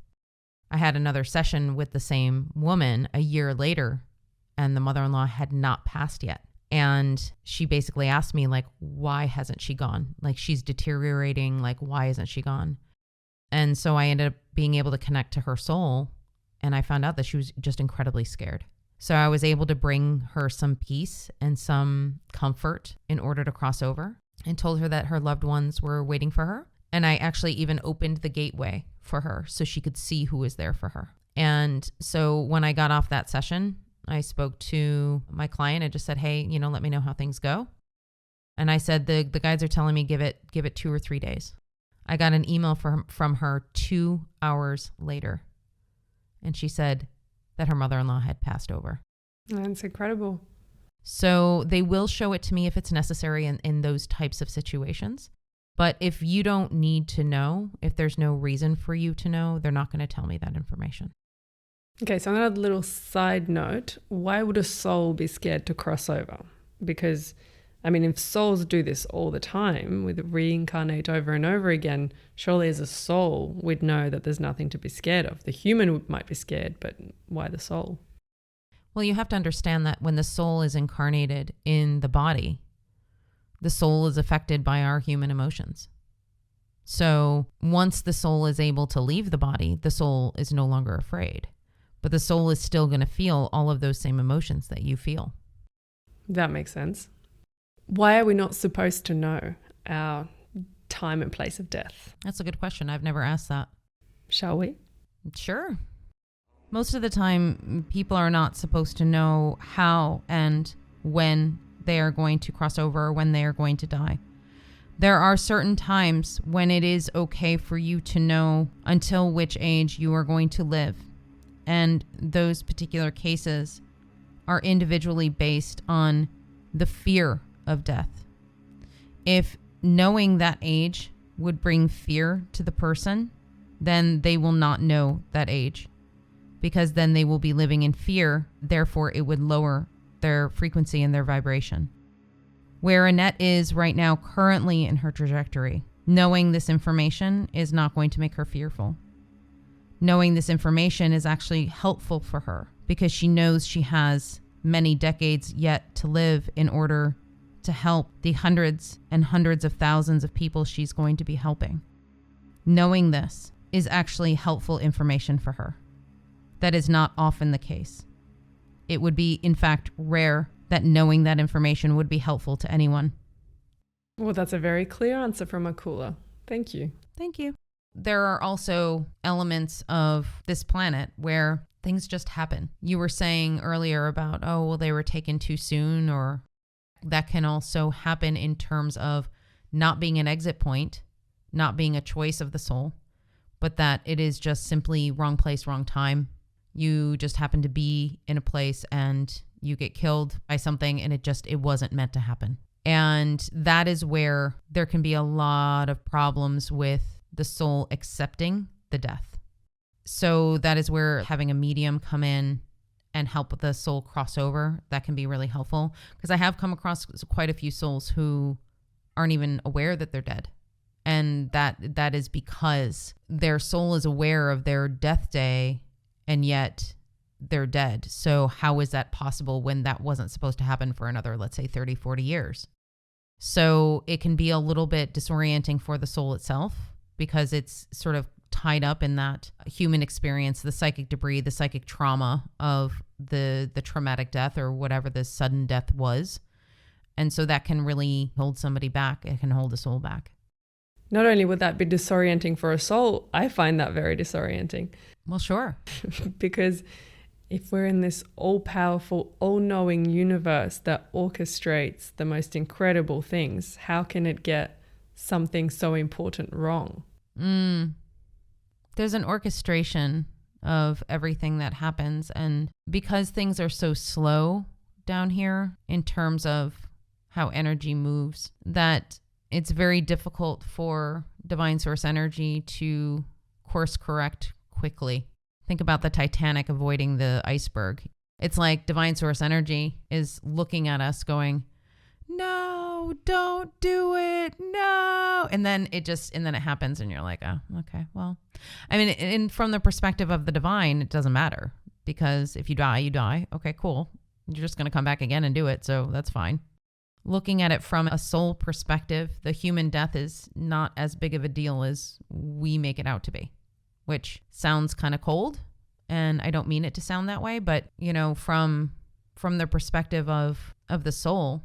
I had another session with the same woman a year later, and the mother-in-law had not passed yet. And she basically asked me, why hasn't she gone? She's deteriorating. Why isn't she gone? And so I ended up being able to connect to her soul, and I found out that she was just incredibly scared. So I was able to bring her some peace and some comfort in order to cross over, and told her that her loved ones were waiting for her. And I actually even opened the gateway for her so she could see who was there for her. And so when I got off that session, I spoke to my client and just said, hey, let me know how things go. And I said, the guides are telling me give it 2 or 3 days. I got an email from her 2 hours later. And she said that her mother-in-law had passed over. That's incredible. So they will show it to me if it's necessary in those types of situations. But if you don't need to know, if there's no reason for you to know, they're not going to tell me that information. Okay, so another little side note. Why would a soul be scared to cross over? Because, if souls do this all the time, with reincarnate over and over again, surely as a soul, we'd know that there's nothing to be scared of. The human might be scared, but why the soul? Well, you have to understand that when the soul is incarnated in the body, the soul is affected by our human emotions. So once the soul is able to leave the body, the soul is no longer afraid. But the soul is still going to feel all of those same emotions that you feel. That makes sense. Why are we not supposed to know our time and place of death? That's a good question. I've never asked that. Shall we? Sure. Most of the time, people are not supposed to know how and when they are going to cross over or when they are going to die. There are certain times when it is okay for you to know until which age you are going to live. And those particular cases are individually based on the fear of death. If knowing that age would bring fear to the person, then they will not know that age, because then they will be living in fear. Therefore, it would lower their frequency and their vibration. Where Annette is right now, currently in her trajectory, knowing this information is not going to make her fearful. Knowing this information is actually helpful for her because she knows she has many decades yet to live in order to help the hundreds and hundreds of thousands of people she's going to be helping. Knowing this is actually helpful information for her. That is not often the case. It would be, in fact, rare that knowing that information would be helpful to anyone. Well, that's a very clear answer from Akula. Thank you. Thank you. There are also elements of this planet where Things just happen. You were saying earlier about, oh, well, they were taken too soon, or that can also happen in terms of not being an exit point, not being a choice of the soul, but that it is just simply wrong place, wrong time. You just happen to be in a place and you get killed by something and it wasn't meant to happen. And that is where there can be a lot of problems with the soul accepting the death. So that is where having a medium come in and help the soul cross over, that can be really helpful. Because I have come across quite a few souls who aren't even aware that they're dead. And that is because their soul is aware of their death day and yet they're dead. So how is that possible when that wasn't supposed to happen for another, let's say 30, 40 years? So it can be a little bit disorienting for the soul itself because it's sort of tied up in that human experience, the psychic debris, the psychic trauma of the traumatic death or whatever the sudden death was. And so that can really hold somebody back. It can hold a soul back. Not only would that be disorienting for a soul, I find that very disorienting. Well, sure. Because if we're in this all-powerful, all-knowing universe that orchestrates the most incredible things, how can it get something so important wrong? There's an orchestration of everything that happens. And because things are so slow down here in terms of how energy moves, that it's very difficult for divine source energy to course correct quickly. Think about the Titanic avoiding the iceberg. It's like divine source energy is looking at us going, no, don't do it. No. And then it happens and you're like, oh, okay, well, I mean, and from the perspective of the divine, it doesn't matter because if you die, you die. Okay, cool. You're just going to come back again and do it. So that's fine. Looking at it from a soul perspective, the human death is not as big of a deal as we make it out to be, which sounds kind of cold. And I don't mean it to sound that way, but from the perspective of the soul,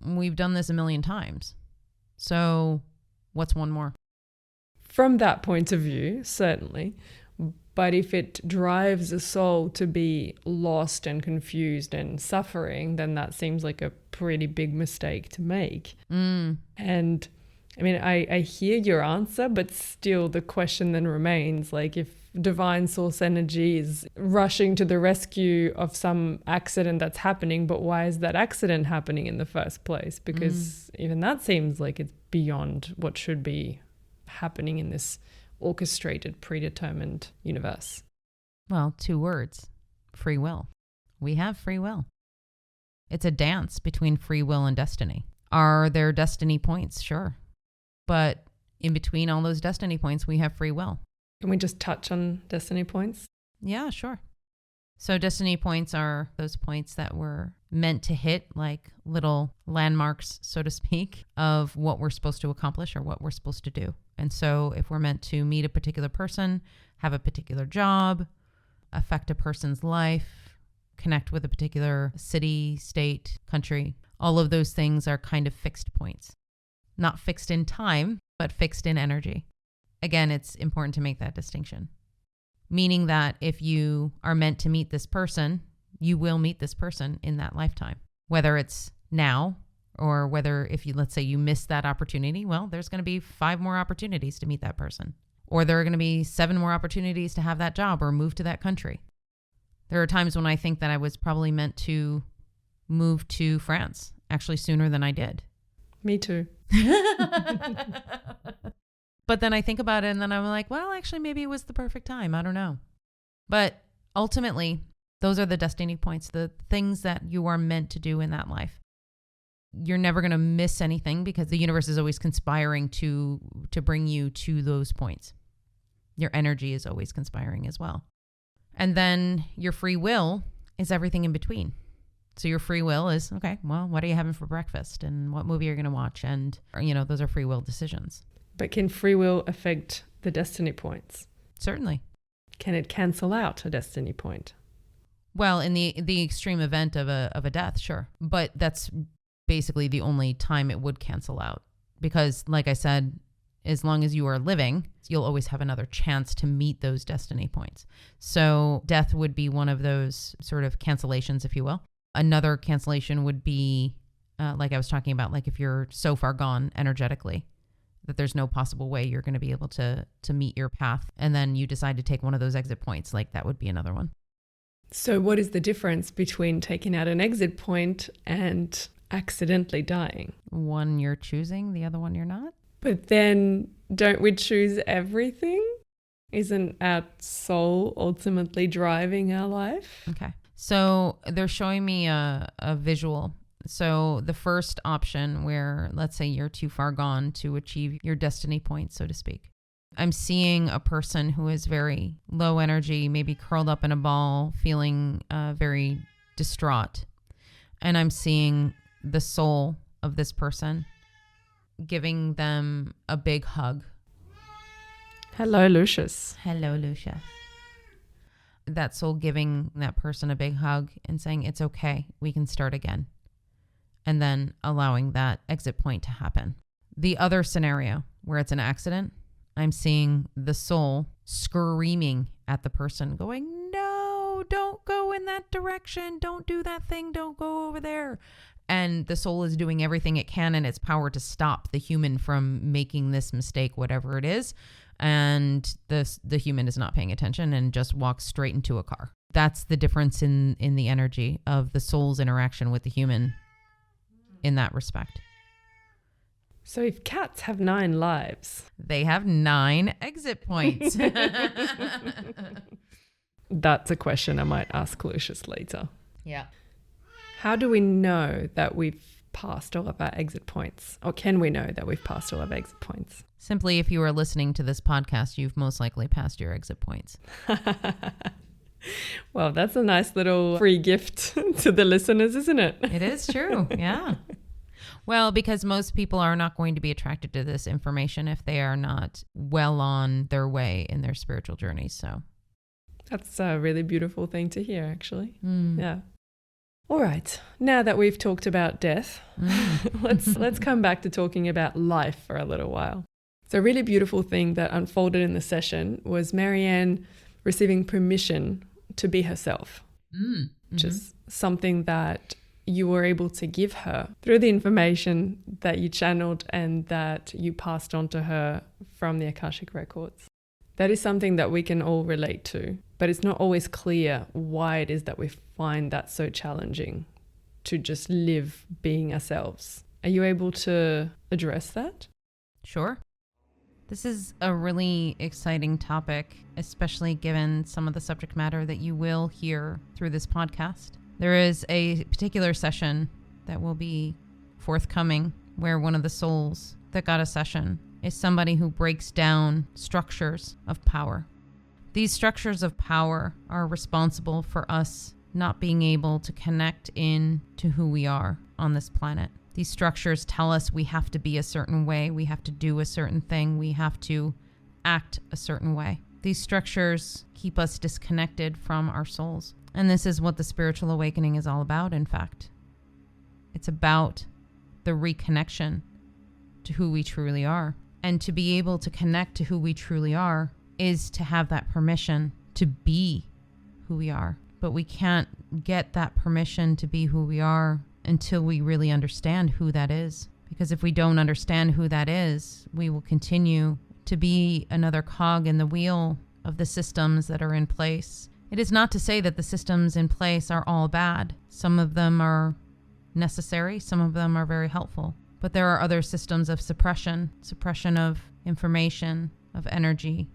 we've done this a million times. So what's one more? From that point of view, certainly. But if it drives a soul to be lost and confused and suffering, then that seems like a pretty big mistake to make. And I mean, I hear your answer, but still the question then remains, like if divine source energy is rushing to the rescue of some accident that's happening, but why is that accident happening in the first place? Because even that seems like it's beyond what should be happening in this orchestrated, predetermined universe. Well, 2 words, free will. We have free will. It's a dance between free will and destiny. Are there destiny points? Sure. But in between all those destiny points, we have free will. Can we just touch on destiny points? Yeah, sure. So destiny points are those points that we're meant to hit, like little landmarks, so to speak, of what we're supposed to accomplish or what we're supposed to do. And so if we're meant to meet a particular person, have a particular job, affect a person's life, connect with a particular city, state, country, all of those things are kind of fixed points. Not fixed in time, but fixed in energy. Again, it's important to make that distinction. Meaning that if you are meant to meet this person, you will meet this person in that lifetime. Whether it's now or whether if you, let's say you missed that opportunity, well, there's going to be 5 more opportunities to meet that person. Or there are going to be 7 more opportunities to have that job or move to that country. There are times when I think that I was probably meant to move to France, actually sooner than I did. Me too. But then I think about it and then I'm like, well, actually, maybe it was the perfect time. I don't know. But ultimately, those are the destiny points, the things that you are meant to do in that life. You're never going to miss anything because the universe is always conspiring to bring you to those points. Your energy is always conspiring as well. And then your free will is everything in between. So your free will is, okay, well, what are you having for breakfast and what movie you're going to watch? And, those are free will decisions. But can free will affect the destiny points? Certainly. Can it cancel out a destiny point? Well, in the extreme event of a death, sure. But that's basically the only time it would cancel out. Because like I said, as long as you are living, you'll always have another chance to meet those destiny points. So death would be one of those sort of cancellations, if you will. Another cancellation would be, like I was talking about, like if you're so far gone energetically that there's no possible way you're going to be able to meet your path, and then you decide to take one of those exit points, like that would be another one. So what is the difference between taking out an exit point and accidentally dying? One you're choosing, the other one you're not. But then don't we choose everything? Isn't our soul ultimately driving our life? Okay. So they're showing me a visual. So the first option where, let's say you're too far gone to achieve your destiny point, so to speak. I'm seeing a person who is very low energy, maybe curled up in a ball, feeling very distraught. And I'm seeing the soul of this person giving them a big hug. Hello, Lucius. Hello, Lucia. That soul giving that person a big hug and saying, it's okay, we can start again. And then allowing that exit point to happen. The other scenario where it's an accident, I'm seeing the soul screaming at the person, going, no, don't go in that direction. Don't do that thing. Don't go over there. And the soul is doing everything it can in its power to stop the human from making this mistake, whatever it is. And the human is not paying attention and just walks straight into a car. That's the difference in the energy of the soul's interaction with the human in that respect. So if cats have 9 lives, they have 9 exit points. That's a question I might ask Lucius later. Yeah. How do we know that we've passed all of our exit points? Or can we know that we've passed all of our exit points? Simply, if you are listening to this podcast, you've most likely passed your exit points. Well, that's a nice little free gift to the listeners, isn't it? It is true. Yeah. Well, because most people are not going to be attracted to this information if they are not well on their way in their spiritual journey. So that's a really beautiful thing to hear, actually. Yeah. All right. Now that we've talked about death, let's come back to talking about life for a little while. So a really beautiful thing that unfolded in the session was Maryanne receiving permission to be herself, which is something that you were able to give her through the information that you channeled and that you passed on to her from the Akashic records. That is something that we can all relate to, but it's not always clear why it is that we find that so challenging to just live being ourselves. Are you able to address that? Sure. This is a really exciting topic, especially given some of the subject matter that you will hear through this podcast. There is a particular session that will be forthcoming where one of the souls that got a session is somebody who breaks down structures of power. These structures of power are responsible for us not being able to connect in to who we are on this planet. These structures tell us we have to be a certain way, we have to do a certain thing, we have to act a certain way. These structures keep us disconnected from our souls. And this is what the spiritual awakening is all about, in fact. It's about the reconnection to who we truly are. And to be able to connect to who we truly are is to have that permission to be who we are. But we can't get that permission to be who we are until we really understand who that is. Because if we don't understand who that is, we will continue to be another cog in the wheel of the systems that are in place. It is not to say that the systems in place are all bad. Some of them are necessary, some of them are very helpful. But there are other systems of suppression of information, of energy,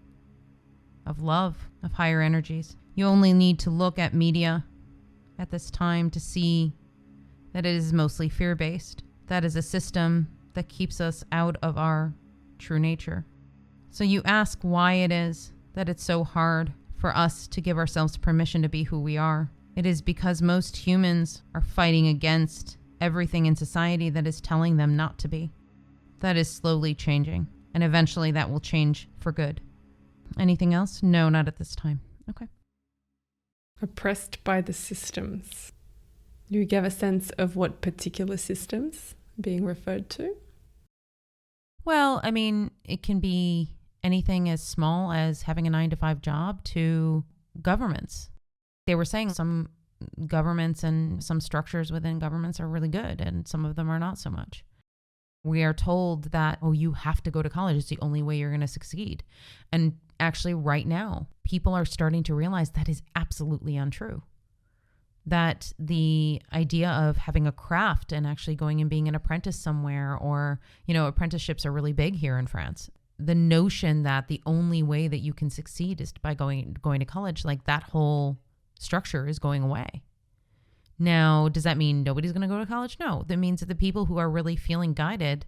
of love, of higher energies. You only need to look at media at this time to see that it is mostly fear-based. That is a system that keeps us out of our true nature. So you ask why it is that it's so hard for us to give ourselves permission to be who we are. It is because most humans are fighting against everything in society that is telling them not to be. That is slowly changing, and eventually that will change for good. Anything else? No, not at this time. Okay. Oppressed by the systems. Do you give a sense of what particular systems being referred to? Well, I mean, it can be anything as small as having a 9 to 5 job to governments. They were saying some governments and some structures within governments are really good and some of them are not so much. We are told that, oh, you have to go to college. It's the only way you're going to succeed. And actually right now, people are starting to realize that is absolutely untrue. That the idea of having a craft and actually going and being an apprentice somewhere, or, apprenticeships are really big here in France. The notion that the only way that you can succeed is by going to college, like that whole structure is going away. Now, does that mean nobody's going to go to college? No, that means that the people who are really feeling guided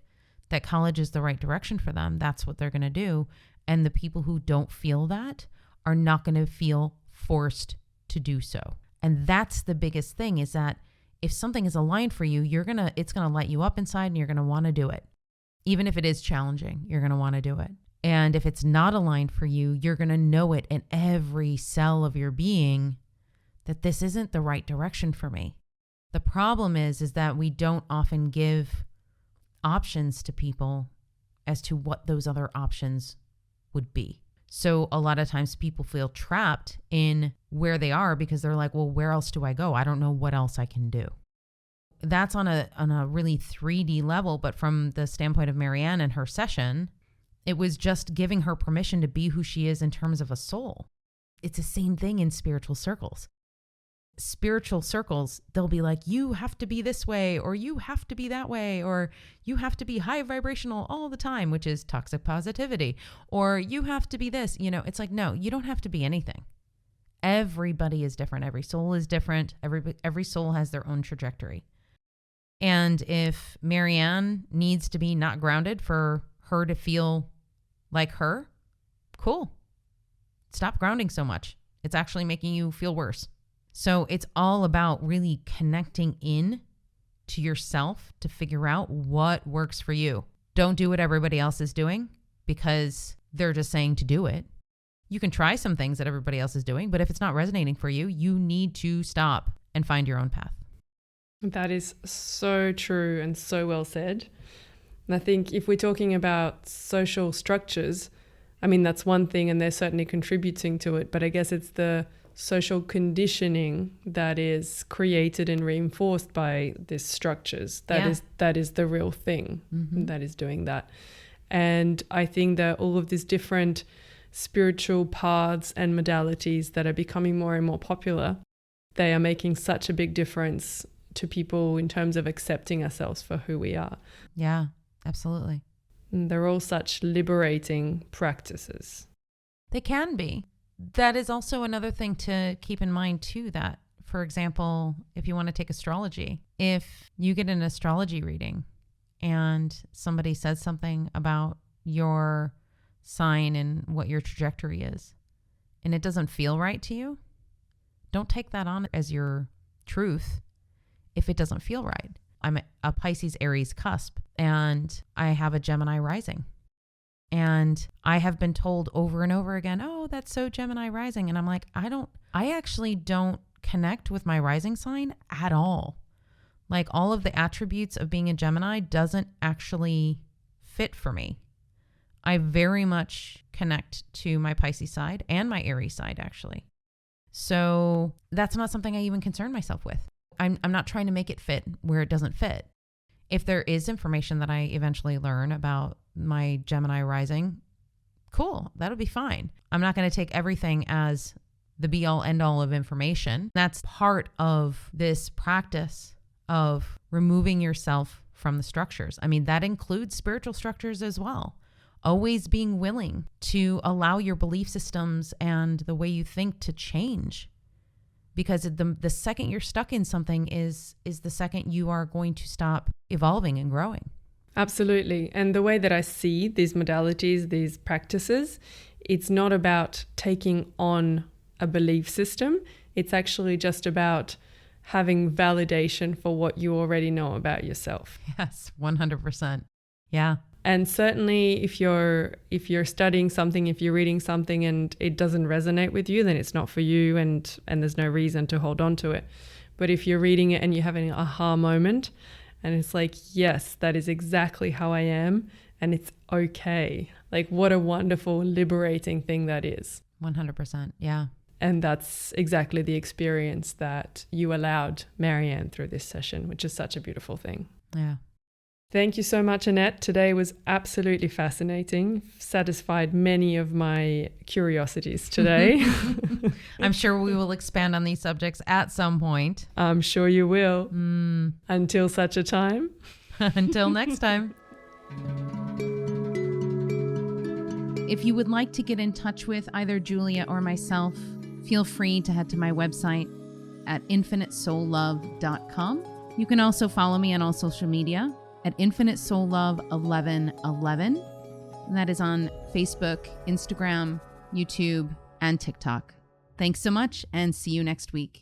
that college is the right direction for them, that's what they're going to do. And the people who don't feel that are not going to feel forced to do so. And that's the biggest thing, is that if something is aligned for you, it's going to light you up inside and you're going to want to do it. Even if it is challenging, you're going to want to do it. And if it's not aligned for you, you're going to know it in every cell of your being that this isn't the right direction for me. The problem is that we don't often give options to people as to what those other options would be. So a lot of times people feel trapped in where they are because they're like, well, where else do I go? I don't know what else I can do. That's on a really 3D level, but from the standpoint of Maryanne and her session, it was just giving her permission to be who she is in terms of a soul. It's the same thing in spiritual circles. Spiritual circles, they'll be like, you have to be this way, or you have to be that way, or you have to be high vibrational all the time, which is toxic positivity, or you have to be this. It's like, no, you don't have to be anything. Everybody is different. Every soul is different. Every soul has their own trajectory. And if Maryanne needs to be not grounded for her to feel like her, cool. Stop grounding so much. It's actually making you feel worse. So it's all about really connecting in to yourself to figure out what works for you. Don't do what everybody else is doing because they're just saying to do it. You can try some things that everybody else is doing, but if it's not resonating for you, you need to stop and find your own path. That is so true and so well said. And I think if we're talking about social structures, I mean, that's one thing and they're certainly contributing to it, but I guess it's the social conditioning that is created and reinforced by these structures. That is the real thing that is doing that. And I think that all of these different spiritual paths and modalities that are becoming more and more popular, they are making such a big difference to people in terms of accepting ourselves for who we are. Yeah, absolutely. And they're all such liberating practices. They can be. That is also another thing to keep in mind too, that, for example, if you want to take astrology, if you get an astrology reading and somebody says something about your sign and what your trajectory is, and it doesn't feel right to you, don't take that on as your truth if it doesn't feel right. I'm a Pisces Aries cusp and I have a Gemini rising. And I have been told over and over again, oh, that's so Gemini rising. And I'm like, I actually don't connect with my rising sign at all. Like all of the attributes of being a Gemini doesn't actually fit for me. I very much connect to my Pisces side and my Aries side, actually. So that's not something I even concern myself with. I'm not trying to make it fit where it doesn't fit. If there is information that I eventually learn about my Gemini rising, cool, that'll be fine. I'm not going to take everything as the be all end all of information. That's part of this practice of removing yourself from the structures. I mean, that includes spiritual structures as well. Always being willing to allow your belief systems and the way you think to change. Because the second you're stuck in something is the second you are going to stop evolving and growing. Absolutely. And the way that I see these modalities, these practices, it's not about taking on a belief system. It's actually just about having validation for what you already know about yourself. Yes, 100%. Yeah. And certainly if you're studying something, if you're reading something and it doesn't resonate with you, then it's not for you and there's no reason to hold on to it. But if you're reading it and you're having an aha moment and it's like, yes, that is exactly how I am and it's okay. Like, what a wonderful, liberating thing that is. 100%. Yeah. And that's exactly the experience that you allowed Maryanne through this session, which is such a beautiful thing. Yeah. Thank you so much, Annette. Today was absolutely fascinating. Satisfied many of my curiosities today. I'm sure we will expand on these subjects at some point. I'm sure you will. Until such a time. Until next time. If you would like to get in touch with either Julia or myself, feel free to head to my website at infinitesoullove.com. You can also follow me on all social media at infinitesoullove1111. And that is on Facebook, Instagram, YouTube, and TikTok. Thanks so much, and see you next week.